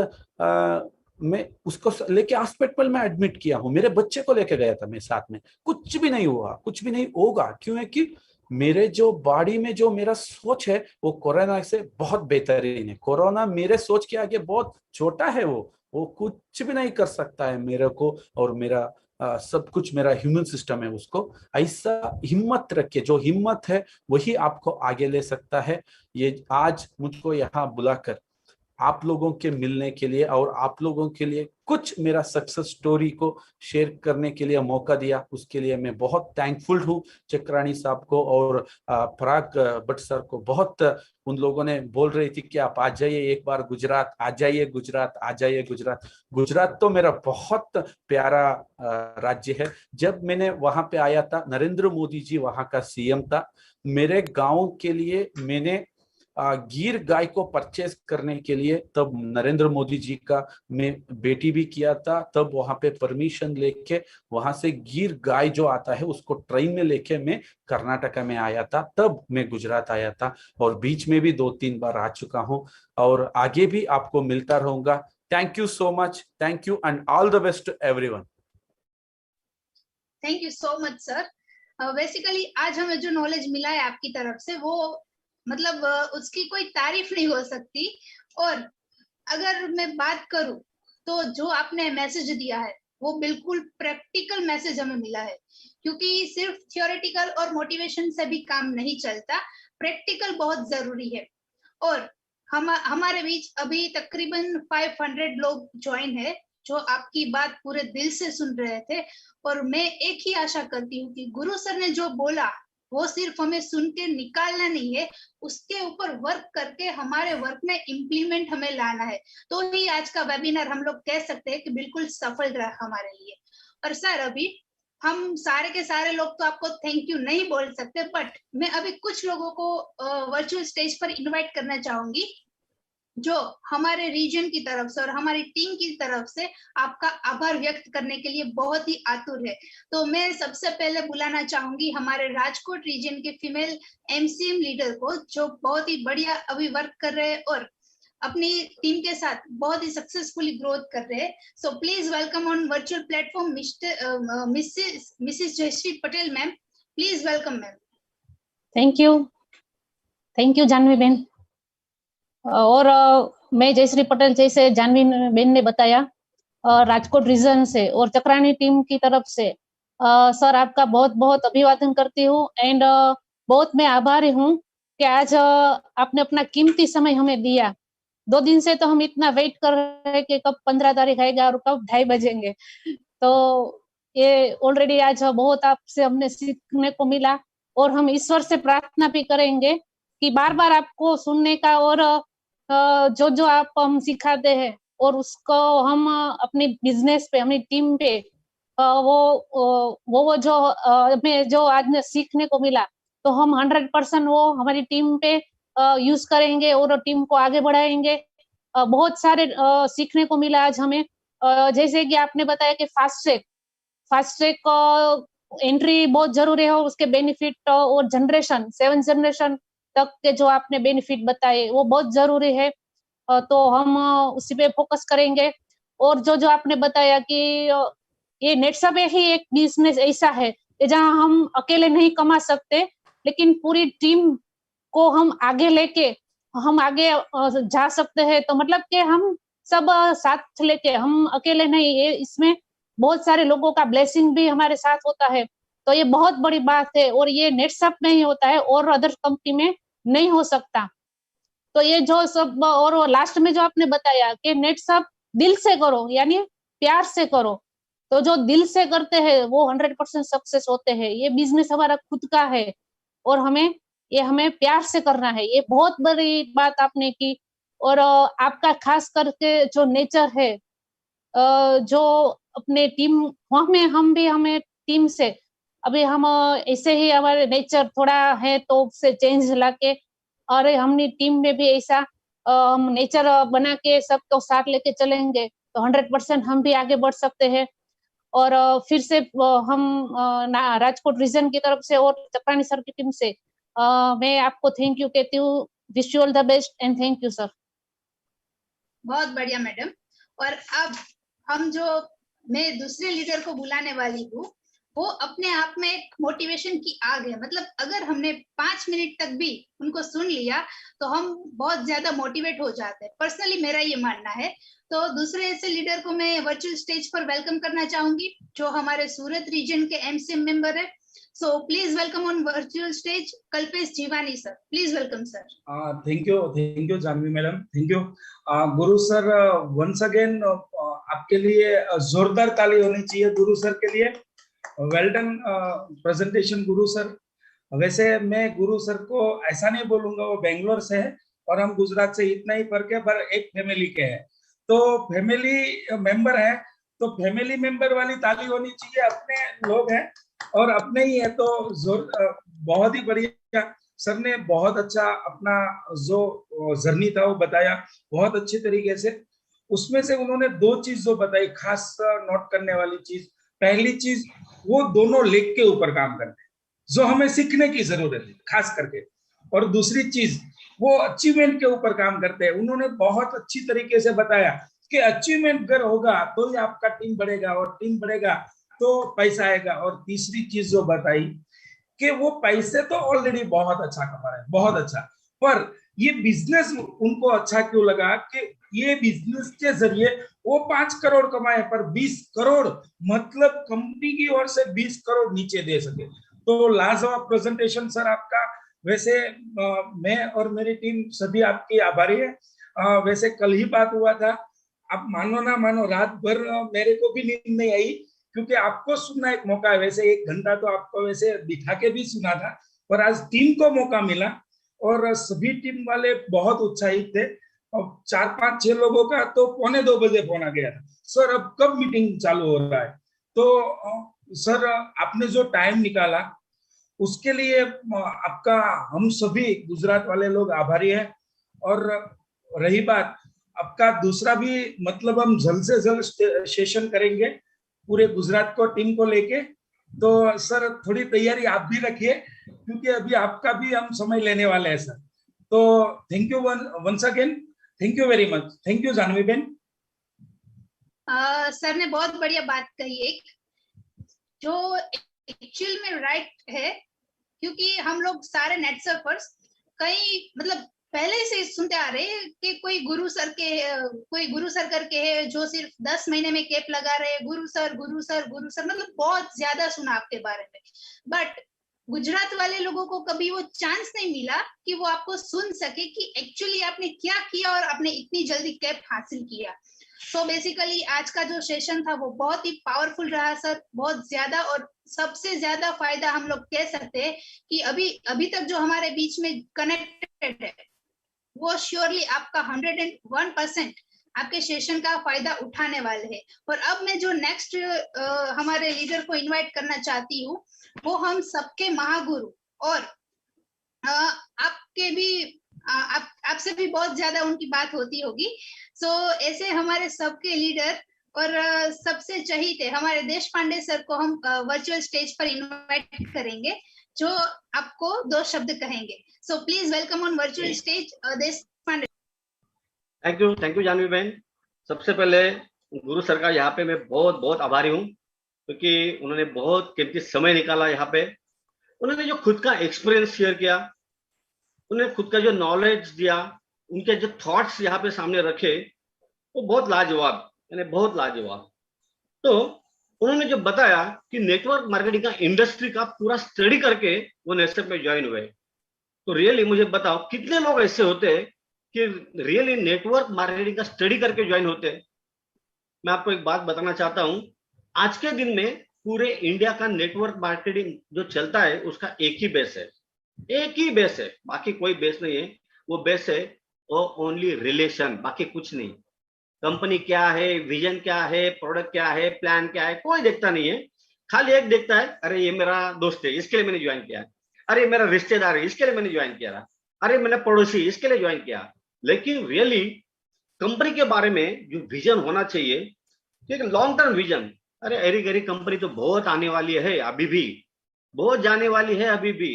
मैं उसको लेके हॉस्पिटल में एडमिट किया हूं, मेरे बच्चे को लेके गया था मैं साथ में, कुछ भी नहीं हुआ, कुछ भी नहीं होगा, क्योंकि मेरे जो बॉडी में जो मेरा सोच है वो कोरोना से बहुत बेहतरीन है। कोरोना मेरे सोच के आगे बहुत छोटा है, वो कुछ भी नहीं कर सकता है मेरे को, और मेरा सब कुछ मेरा ह्यूमन सिस्टम है उसको। ऐसा हिम्मत रखिए, जो हिम्मत है वही आपको आगे ले सकता है। ये आज मुझको यहाँ बुलाकर आप लोगों के मिलने के लिए और आप लोगों के लिए कुछ मेरा सक्सेस स्टोरी को शेयर करने के लिए मौका दिया, उसके लिए मैं बहुत थैंकफुल हूँ चक्राणी साहब को और पराग भट्ट सर को। बहुत उन लोगों ने बोल रही थी कि आप आ जाइए एक बार गुजरात, आ जाइए गुजरात, आ जाइए गुजरात। गुजरात तो मेरा बहुत प्यारा राज्य है। जब मैंने वहां पे आया था, नरेंद्र मोदी जी वहां का सीएम था, मेरे गांव के लिए मैंने गिर गाय को परचेज करने के लिए तब नरेंद्र मोदी जी का मैं बेटी भी किया था, तब वहां पे परमिशन लेके वहां से गिर गाय जो आता है उसको ट्रेन में लेके मैं कर्नाटका में आया था, तब मैं गुजरात आया था। और बीच में भी 2-3 बार आ चुका हूं और आगे भी आपको मिलता रहूंगा। Thank you so much, thank you and all the best to everyone. Thank you so much sir. Basically आज हमें जो नॉलेज मिला है आपकी तरफ से, वो मतलब उसकी कोई तारीफ नहीं हो सकती। और अगर मैं बात करूं तो जो आपने मैसेज दिया है वो बिल्कुल प्रैक्टिकल मैसेज हमें मिला है, क्योंकि सिर्फ थियोरेटिकल और मोटिवेशन से भी काम नहीं चलता, प्रैक्टिकल बहुत जरूरी है। और हमारे बीच अभी तकरीबन 500 लोग ज्वाइन है जो आपकी बात पूरे दिल से सुन रहे थे। और मैं एक ही आशा करती हूँ कि गुरु सर ने जो बोला वो सिर्फ हमें सुन के निकालना नहीं है, उसके ऊपर वर्क करके हमारे वर्क में इम्प्लीमेंट हमें लाना है। तो ही आज का वेबिनार हम लोग कह सकते हैं कि बिल्कुल सफल रहा हमारे लिए। और सर अभी हम सारे के सारे लोग तो आपको थैंक यू नहीं बोल सकते, बट मैं अभी कुछ लोगों को वर्चुअल स्टेज पर इनवाइट करना चाहूंगी जो हमारे रीजन की तरफ से और हमारी टीम की तरफ से आपका आभार व्यक्त करने के लिए बहुत ही आतुर है। तो मैं सबसे पहले बुलाना चाहूंगी हमारे राजकोट रीजन के फीमेल एमसीएम लीडर को, जो बहुत ही बढ़िया अभी वर्क कर रहे हैं और अपनी टीम के साथ बहुत ही सक्सेसफुली ग्रोथ कर रहे हैं। So please welcome on virtual platform Mrs Jayshree Patel ma'am, please welcome ma'am. Thank you Janvi ben. और मैं जयश्री पटेल, जैसे जानवी बेन ने बताया, राजकोट रीजन से और चक्राणी टीम की तरफ से सर आपका बहुत बहुत अभिवादन करती हूँ। एंड बहुत मैं आभारी हूँ कि आज आपने अपना कीमती समय हमें दिया। 2 दिन से तो हम इतना वेट कर रहे हैं कि कब 15 तारीख आएगा और कब 2:30 बजेंगे। तो ये ऑलरेडी आज बहुत आपसे हमने सीखने को मिला और हम ईश्वर से प्रार्थना भी करेंगे कि बार बार आपको सुनने का और जो जो आप हम सिखाते हैं और उसको हम अपनी बिजनेस पे, अपनी टीम पे वो जो हमें जो आज सीखने को मिला, तो हम 100% वो हमारी टीम पे यूज करेंगे और टीम को आगे बढ़ाएंगे। बहुत सारे सीखने को मिला आज हमें। जैसे कि आपने बताया कि फास्ट ट्रैक एंट्री बहुत जरूरी है, उसके बेनिफिट और 7 जनरेशन तक के जो आपने बेनिफिट बताए वो बहुत जरूरी है। तो हम उसी पे फोकस करेंगे। और जो जो आपने बताया कि ये नेटसप ही एक बिजनेस ऐसा है कि जहां हम अकेले नहीं कमा सकते, लेकिन पूरी टीम को हम आगे लेके हम आगे जा सकते हैं। तो मतलब कि हम सब साथ लेके, हम अकेले नहीं, ये इसमें बहुत सारे लोगों का ब्लेसिंग भी हमारे साथ होता है। तो ये बहुत बड़ी बात है और ये नेटसप में ही होता है और अदर कंपनी में नहीं हो सकता। तो ये जो सब, और लास्ट में जो आपने बताया कि नेटसप दिल से करो, यानी प्यार से करो, तो जो दिल से करते हैं वो 100% सक्सेस होते हैं। ये बिजनेस हमारा खुद का है और हमें प्यार से करना है। ये बहुत बड़ी बात आपने की। और आपका खास करके जो नेचर है, जो अपने टीम हमें टीम से अभी हम ऐसे ही हमारे नेचर थोड़ा है तो उससे चेंज लाके और हमने टीम में भी ऐसा हम नेचर बना के सबको साथ लेके चलेंगे तो 100% हम भी आगे बढ़ सकते हैं। और फिर से हम राजकोट रीजन की तरफ से और चक्रानी सर की टीम से मैं आपको थैंक यू कहती हूँ। Wish you all the best and thank you sir. बहुत बढ़िया मैडम। और अब मैं दूसरे लीडर को बुलाने वाली हूँ। वो अपने आप में एक मोटिवेशन की आग है। मतलब अगर हमने 5 मिनट तक भी उनको सुन लिया तो हम बहुत ज्यादा मोटिवेट हो जाते हैं। पर्सनली मेरा ये मानना है। तो दूसरे ऐसे लीडर को मैं वर्चुअल स्टेज पर वेलकम करना चाहूंगी जो हमारे सूरत रीजन के एमसीएम मेंबर है। So please welcome on virtual stage Kalpesh Jivani sir. Please welcome sir. Thank you Janvi madam, thank you. Guru sir once again आपके लिए जोरदार ताली होनी चाहिए गुरु सर के लिए। वेल डन प्रेजेंटेशन गुरु सर। वैसे मैं गुरु सर को ऐसा नहीं बोलूंगा, वो बेंगलोर से है और हम गुजरात से, इतना ही फर्क है, पर एक फैमिली के हैं। तो फैमिली मेंबर है तो फैमिली मेंबर वाली ताली होनी चाहिए। अपने लोग हैं और अपने ही है तो जोर बहुत ही बढ़िया। सर ने बहुत अच्छा अपना जो जर्नी था वो बताया बहुत अच्छे तरीके से। उसमें से उन्होंने 2 चीज जो बताई खास नोट करने वाली चीज। पहली चीज, वो दोनों लेग के ऊपर काम करते हैं जो हमें सीखने की जरूरत है खास करके। और दूसरी चीज, वो अचीवमेंट के ऊपर काम करते हैं। उन्होंने बहुत अच्छी तरीके से बताया कि अचीवमेंट अगर होगा तो ही आपका टीम बढ़ेगा और टीम बढ़ेगा तो पैसा आएगा। और तीसरी चीज जो बताई कि वो पैसे तो ऑलरेडी बहुत अच्छा कमा रहे हैं, बहुत अच्छा, पर ये बिजनेस उनको अच्छा क्यों लगा कि ये बिजनेस के जरिए वो 5 करोड़ कमाए पर 20 करोड़ मतलब कंपनी की ओर से 20 करोड़ नीचे दे सके। तो लाजवाब प्रेजेंटेशन सर आपका। वैसे मैं और मेरी टीम सभी आपकी आभारी है। वैसे कल ही बात हुआ था, आप मानो ना मानो रात भर मेरे को भी नींद नहीं आई क्योंकि आपको सुनना एक मौका है। वैसे 1 घंटा तो आपको वैसे दिखा के भी सुना था, पर आज टीम को मौका मिला और सभी टीम वाले बहुत उत्साहित थे। और 4-5-6 लोगों का तो 1:45 बजे फोन आ गया था, सर अब कब मीटिंग चालू हो रहा है। तो सर आपने जो टाइम निकाला उसके लिए आपका हम सभी गुजरात वाले लोग आभारी हैं। और रही बात आपका दूसरा भी, मतलब हम जल्द से जल्द सेशन करेंगे पूरे गुजरात को टीम को लेके। तो सर थोड़ी तैयारी आप भी रखिए क्योंकि अभी आपका भी हम समय लेने वाले हैं सर। तो thank you once again, thank you very much. Thank you Janvi ben. Sir ने बहुत बढ़िया बात कही एक, जो एक्चुअल में राइट है। क्योंकि हम लोग सारे नेट सर्फर्स कई मतलब पहले से सुनते आ रहे हैं कि कोई गुरु सर करके है जो सिर्फ 10 महीने में कैप लगा रहे हैं, गुरु सर मतलब बहुत ज्यादा सुना आपके बारे में। बट गुजरात वाले लोगों को कभी वो चांस नहीं मिला कि वो आपको सुन सके कि एक्चुअली आपने क्या किया और आपने इतनी जल्दी कैप हासिल किया। तो बेसिकली आज का जो सेशन था वो बहुत ही पावरफुल रहा सर, बहुत ज्यादा। और सबसे ज्यादा फायदा हम लोग कह सकते हैं कि अभी तक जो हमारे बीच में कनेक्टेड है वो श्योरली आपका 101% आपके सेशन का फायदा उठाने वाले हैं। और अब मैं जो नेक्स्ट हमारे लीडर को इनवाइट करना चाहती हूँ वो हम सबके महागुरु और आपके भी आपसे भी बहुत ज्यादा उनकी बात होती होगी। सो ऐसे हमारे सबके लीडर और सबसे चहीते हमारे देश पांडे सर को हम वर्चुअल स्टेज पर इनवाइट करेंगे जो आपको 2 शब्द कहेंगे। सो please welcome on virtual stage देश पांडे। थैंक यू जानवी बहन। सबसे पहले गुरु सर का यहाँ पे मैं बहुत बहुत आभारी हूँ क्योंकि उन्होंने बहुत कीमती समय निकाला। यहाँ पे उन्होंने जो खुद का एक्सपीरियंस शेयर किया, उन्होंने खुद का जो नॉलेज दिया, उनके जो थॉट्स यहाँ पे सामने रखे वो बहुत लाजवाब, यानी बहुत लाजवाब। तो उन्होंने जो बताया कि नेटवर्क मार्केटिंग का इंडस्ट्री का पूरा स्टडी करके वो नेटसेप में ज्वाइन हुए। तो रियली मुझे बताओ कितने लोग ऐसे होते हैं कि रियली नेटवर्क मार्केटिंग का स्टडी करके ज्वाइन होते हैं। मैं आपको एक बात बताना चाहता हूं आज के दिन में पूरे इंडिया का नेटवर्क मार्केटिंग जो चलता है उसका एक ही बेस है, एक ही बेस है, बाकी कोई बेस नहीं है। वो बेस है वो ओनली रिलेशन, बाकी कुछ नहीं। कंपनी क्या है, विजन क्या है, प्रोडक्ट क्या है, प्लान क्या है, कोई देखता नहीं है। खाली एक देखता है, अरे ये मेरा दोस्त है इसके लिए मैंने ज्वाइन किया, अरे मेरा रिश्तेदार है इसके लिए मैंने ज्वाइन किया, अरे मैंने पड़ोसी इसके लिए ज्वाइन किया। लेकिन रियली कंपनी के बारे में जो विजन होना चाहिए, एक लॉन्ग टर्म विजन। अरे एरी गरी कंपनी तो बहुत आने वाली है अभी भी, बहुत जाने वाली है अभी भी।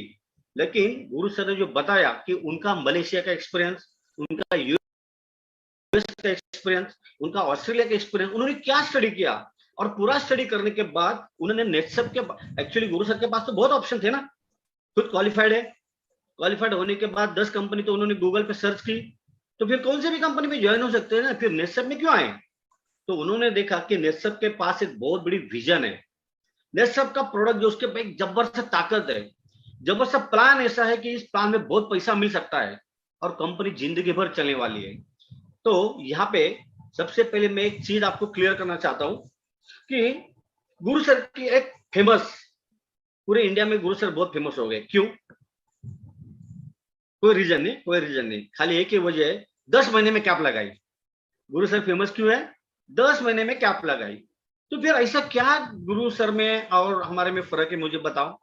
लेकिन गुरु सर ने जो बताया कि उनका मलेशिया का एक्सपीरियंस, उनका यूएस का एक्सपीरियंस, उनका ऑस्ट्रेलिया का एक्सपीरियंस, उन्होंने क्या स्टडी किया, और पूरा स्टडी करने के बाद उन्होंने नेटसप के, एक्चुअली गुरु सर के पास तो बहुत ऑप्शन थे ना, खुद क्वालिफाइड है, क्वालिफाइड होने के बाद 10 कंपनी तो उन्होंने गूगल पे सर्च की, तो फिर कौन से भी कंपनी में ज्वाइन हो सकते हैं ना, फिर नेटसप में क्यों आए? तो उन्होंने देखा कि नेटसप के पास एक बहुत बड़ी विजन है, नेटसप का प्रोडक्ट जो उसके एक जबरदस्त ताकत है, जबरदस्त प्लान ऐसा है कि इस प्लान में बहुत पैसा मिल सकता है और कंपनी जिंदगी भर चलने वाली है। तो यहाँ पे सबसे पहले मैं एक चीज आपको क्लियर करना चाहता हूं कि गुरु सर की एक फेमस, पूरे इंडिया में गुरु सर बहुत फेमस हो गए, क्यों? कोई रीजन नहीं, कोई रीजन नहीं, खाली एक ही वजह है, 10 महीने में कैप लगाई। गुरु सर फेमस क्यों है? 10 महीने में कैप लगाई। तो फिर ऐसा क्या गुरु सर में और हमारे में फर्क है, मुझे बताओ।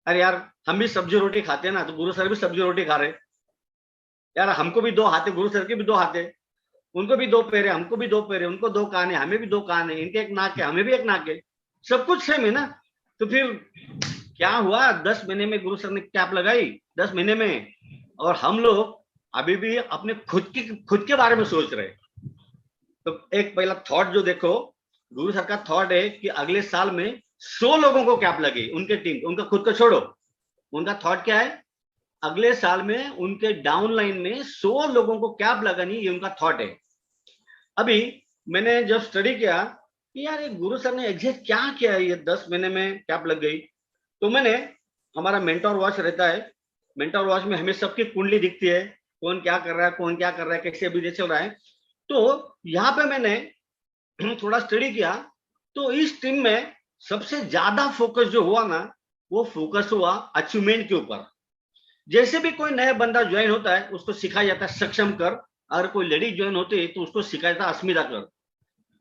अरे यार हम भी सब्जी रोटी खाते हैं ना, तो गुरु सर भी सब्जी रोटी खा रहे यार, हमको भी 2 हाथ है, गुरु सर के भी 2 हाथ है, उनको भी 2 पैर है, हमको भी 2 पैर है, उनको 2 कान है, हमें भी 2 कान है, इनके एक नाक है, हमें भी एक नाक है, सब कुछ सेम है ना। तो फिर क्या हुआ, 10 महीने में गुरु सर ने कैप लगाई, 10 महीने में, और हम लोग अभी भी अपने खुद के बारे में सोच रहे। तो एक पहला थॉट जो देखो, गुरु सर का थॉट है कि अगले साल में 100 लोगों को कैप लगे, उनके टीम, उनका खुद को छोड़ो, उनका थॉट क्या है, अगले साल में उनके डाउनलाइन में 100 लोगों को कैप लगानी, ये उनका थॉट है। अभी मैंने जब स्टडी किया कि यार ये गुरु सर ने एग्जैक्ट क्या किया है, ये 10 महीने में कैप लग गई, तो मैंने, हमारा मेंटोर वॉच रहता है, मेंटोर वॉच में हमें सबकी कुंडली दिखती है, कौन क्या कर रहा है, कौन क्या कर रहा है, कैसे बिजनेस चल रहा है। तो यहाँ पे मैंने थोड़ा स्टडी किया, तो इस टीम में सबसे ज्यादा फोकस जो हुआ ना, वो फोकस हुआ अचीवमेंट के ऊपर। जैसे भी कोई नया बंदा ज्वाइन होता है उसको सिखाया जाता है सक्षम कर, अगर कोई लेडी ज्वाइन होती है तो उसको सिखाया जाता है अस्मिता कर।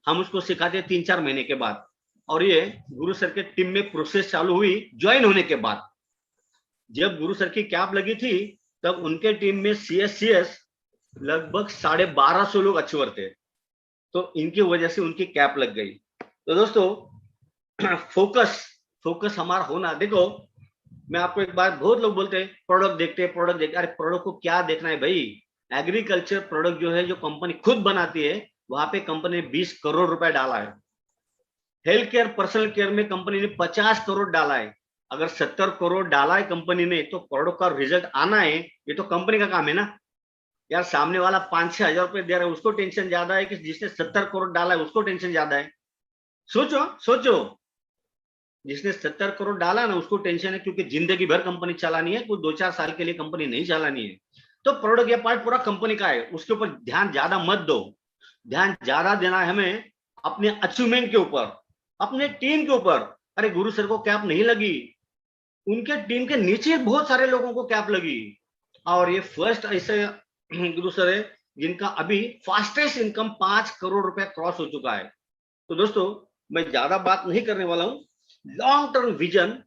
हम उसको सिखाते हैं 3-4 महीने के बाद, और ये गुरु सर के टीम में प्रोसेस चालू हुई ज्वाइन होने के बाद। जब गुरु सर की कैप लगी थी तब उनके टीम में CS लगभग 1250 लोग अचीवर थे, तो इनकी वजह से उनकी कैप लग गई। तो दोस्तों फोकस हमारा होना, देखो मैं आपको एक बात, बहुत लोग बोलते हैं प्रोडक्ट देखते हैं, प्रोडक्ट देखते हैं, अरे प्रोडक्ट को क्या देखना है भाई, एग्रीकल्चर प्रोडक्ट जो है, जो कंपनी खुद बनाती है, वहां पे कंपनी ने 20 करोड़ रुपए डाला है। हेल्थ केयर, पर्सनल केयर में कंपनी ने 50 करोड़ डाला है। अगर 70 करोड़ डाला है कंपनी ने, तो प्रोडक्ट का रिजल्ट आना है, ये तो कंपनी का काम है ना यार। सामने वाला 5-6 हजार रुपए दे रहा है, उसको टेंशन ज्यादा है कि जिसने 70 करोड़ डाला है उसको टेंशन ज्यादा है? सोचो, जिसने 70 करोड़ डाला ना उसको टेंशन है, क्योंकि जिंदगी भर कंपनी चलानी है, कोई 2-4 साल के लिए कंपनी नहीं चलानी है। तो प्रोडक्ट या पार्ट पूरा कंपनी का है, उसके ऊपर ध्यान ज्यादा मत दो, ध्यान ज्यादा देना है हमें अपने अचीवमेंट के ऊपर, अपने टीम के ऊपर। अरे गुरु सर को कैप नहीं लगी, उनके टीम के नीचे बहुत सारे लोगों को कैप लगी, और ये फर्स्ट ऐसे गुरु सर है जिनका अभी फास्टेस्ट इनकम 5 करोड़ रुपए क्रॉस हो चुका है। तो दोस्तों मैं ज्यादा बात नहीं करने वाला हूं, लॉन्ग टर्म विजन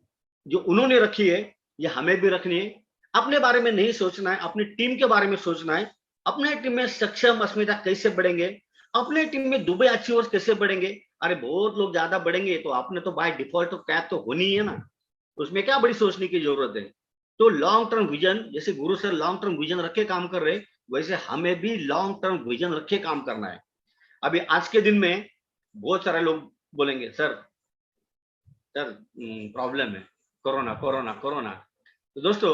जो उन्होंने रखी है ये हमें भी रखनी है। अपने बारे में नहीं सोचना है, अपनी टीम के बारे में सोचना है। अपने टीम में सक्षम अस्मिता कैसे बढ़ेंगे, अपने टीम में दुबई अचीवर्स कैसे बढ़ेंगे। अरे बहुत लोग ज्यादा बढ़ेंगे तो आपने तो बाय डिफॉल्ट तो कैप तो होनी है ना, उसमें क्या बड़ी सोचने की जरूरत है। तो लॉन्ग टर्म विजन, जैसे गुरु सर लॉन्ग टर्म विजन रखे काम कर रहे, वैसे हमें भी लॉन्ग टर्म विजन रखे काम करना है। अभी आज के दिन में बहुत सारे लोग बोलेंगे सर प्रॉब्लम है, कोरोना। तो दोस्तों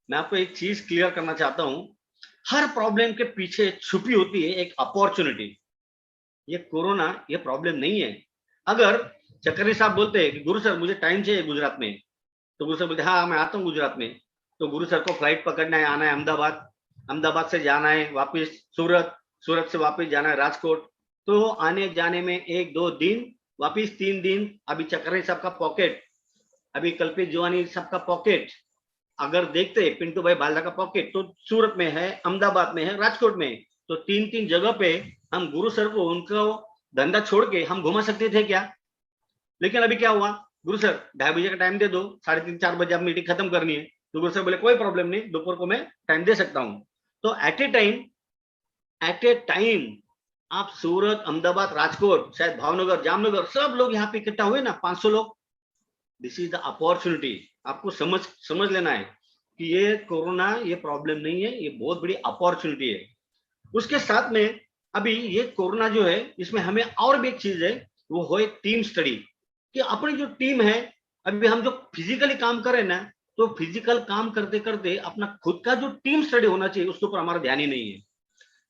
मैं आपको एक चीज क्लियर करना चाहता हूं, हर प्रॉब्लम के पीछे छुपी होती है एक अपॉर्चुनिटी। ये कोरोना ये प्रॉब्लम नहीं है। अगर चक्करी साहब बोलते हैं कि गुरु सर मुझे टाइम चाहिए गुजरात में, तो गुरु सर बोलते हाँ मैं आता हूँ गुजरात में, तो गुरु सर को फ्लाइट पकड़ना है, आना है अहमदाबाद से जाना है वापस सूरत से वापस जाना है राजकोट, तो आने जाने में 1-2 दिन वापिस 3 दिन अभी चक्कर साहब का पॉकेट, अभी कल्पित जवानी साहब का पॉकेट, अगर देखते पिंटू भाई बालदा का पॉकेट तो सूरत में है, अहमदाबाद में है, राजकोट में, तो 3-3 जगह पे हम गुरु सर को उनको धंधा छोड़ के हम घुमा सकते थे क्या? लेकिन अभी क्या हुआ, गुरु सर 2:30 बजे का टाइम दे दो, 3:30-4 बजे आप मीटिंग खत्म करनी है, तो गुरु सर बोले कोई प्रॉब्लम नहीं, दोपहर को मैं टाइम दे सकता हूँ। तो एट ए टाइम आप सूरत, अहमदाबाद, राजकोट, शायद भावनगर, जामनगर, सब लोग यहाँ पे इकट्ठा हुए ना, 500 लोग। This is the opportunity. आपको समझ लेना है कि ये कोरोना ये प्रॉब्लम नहीं है, ये बहुत बड़ी अपॉर्चुनिटी है। उसके साथ में अभी ये कोरोना जो है, इसमें हमें और भी एक चीज है, वो है टीम स्टडी, कि अपनी जो टीम है, अभी हम जो फिजिकली काम कर रहे हैं ना, तो फिजिकल काम करते करते अपना खुद का जो टीम स्टडी होना चाहिए उसके ऊपर हमारा ध्यान ही नहीं है।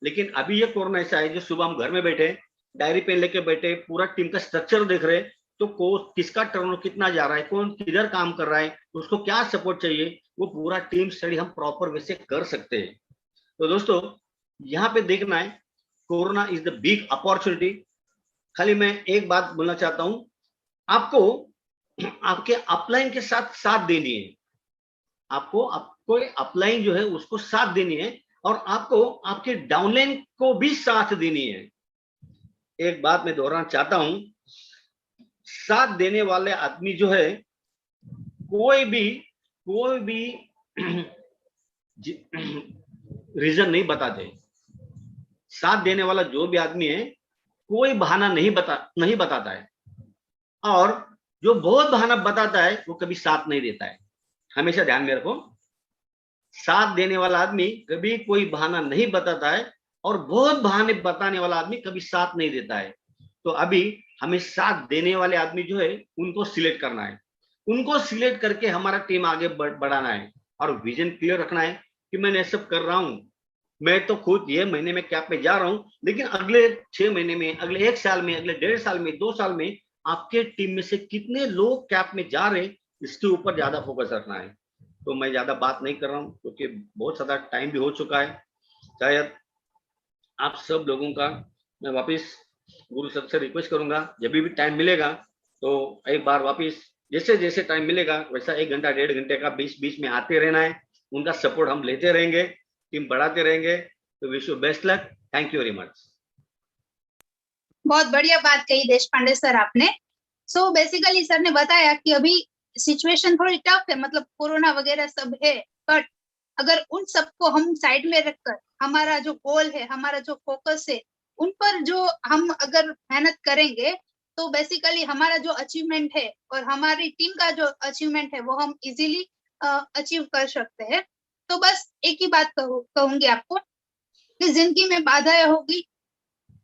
लेकिन अभी ये कोरोना ऐसा है जो सुबह हम घर में बैठे, डायरी पेन लेके बैठे, पूरा टीम का स्ट्रक्चर देख रहे, तो किसका टर्नओवर कितना जा रहा है, कौन किधर काम कर रहा है, उसको क्या सपोर्ट चाहिए, वो पूरा टीम स्टडी हम प्रॉपर वे से कर सकते हैं। तो दोस्तों यहाँ पे देखना है, corona is the big opportunity. खाली मैं एक बात बोलना चाहता हूं, आपको आपके अपलाइन के साथ देनी है, आपको अपलाइन जो है उसको साथ देनी है, और आपको आपके डाउनलाइन को भी साथ देनी है। एक बात मैं दोहराना चाहता हूं, साथ देने वाले आदमी जो है, कोई भी रीजन नहीं बताते। साथ देने वाला जो भी आदमी है, कोई बहाना नहीं बताता है, और जो बहुत बहाना बताता है वो कभी साथ नहीं देता है। हमेशा ध्यान में रखो, साथ देने वाला आदमी कभी कोई बहाना नहीं बताता है, और बहुत बहाने बताने वाला आदमी कभी साथ नहीं देता है। तो अभी हमें साथ देने वाले आदमी जो है उनको सिलेक्ट करना है, उनको सिलेक्ट करके हमारा टीम आगे बढ़ाना है, और विजन क्लियर रखना है कि मैंने सब कर रहा हूं, मैं तो खुद ये महीने में कैप में जा रहा हूं, लेकिन अगले 6 महीने में, अगले 1 साल में, अगले 1.5 साल में, 2 साल में आपके टीम में से कितने लोग कैप में जा रहे, इसके ऊपर ज्यादा फोकस रखना है। तो मैं ज्यादा बात नहीं कर रहा हूं क्योंकि बहुत ज्यादा टाइम भी हो चुका है। शायद आप सब लोगों का मैं वापस गुरु सर से रिक्वेस्ट करूंगा, जब भी टाइम मिलेगा तो एक बार वापस जैसे जैसे टाइम मिलेगा वैसा 1 घंटा 1.5 घंटे का बीच में आते रहना है, उनका सपोर्ट हम लेते रहेंगे, टीम बढ़ाते रहेंगे। तो wish you best luck, thank you very much. बहुत बढ़िया बात कही देश पांडे सर आपने। सो बेसिकली सर ने बताया कि अभी सिचुएशन थोड़ी टफ है, मतलब कोरोना वगैरह सब है, बट अगर उन सबको हम साइड में रखकर हमारा जो गोल है, हमारा जो फोकस है, उन पर जो हम अगर मेहनत करेंगे तो बेसिकली हमारा जो अचीवमेंट है और हमारी टीम का जो अचीवमेंट है वो हम इजीली अचीव कर सकते हैं। तो बस एक ही बात कहूंगी आपको कि जिंदगी में बाधाएं होगी,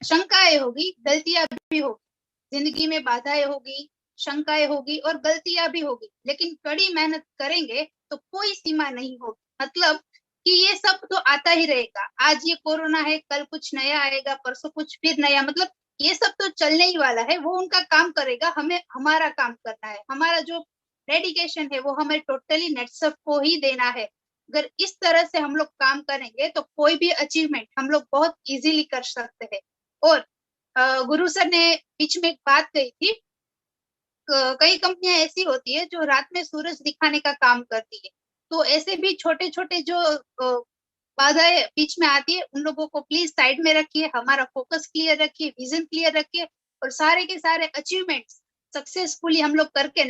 शंकाएं होगी, गलतियां भी होगी। जिंदगी में बाधाएं होगी, शंकाएं होगी और गलतियां भी होगी, लेकिन कड़ी मेहनत करेंगे तो कोई सीमा नहीं होगी। मतलब कि ये सब तो आता ही रहेगा, आज ये कोरोना है, कल कुछ नया आएगा, परसों कुछ फिर नया, मतलब ये सब तो चलने ही वाला है। वो उनका काम करेगा, हमें हमारा काम करना है। हमारा जो डेडिकेशन है वो हमें टोटली नेटसफ को ही देना है। अगर इस तरह से हम लोग काम करेंगे तो कोई भी अचीवमेंट हम लोग बहुत इजीली कर सकते हैं। और गुरु सर ने बीच में एक बात कही थी, कई कंपनियां ऐसी होती है जो रात में सूरज दिखाने का काम करती है, तो ऐसे भी छोटे छोटे जो बाधाएं बीच में आती है उन लोगों को प्लीज साइड में रखिए, हमारा फोकस क्लियर रखिए, विजन क्लियर रखिए, और सारे के सारे अचीवमेंट्स सक्सेसफुली हम लोग करके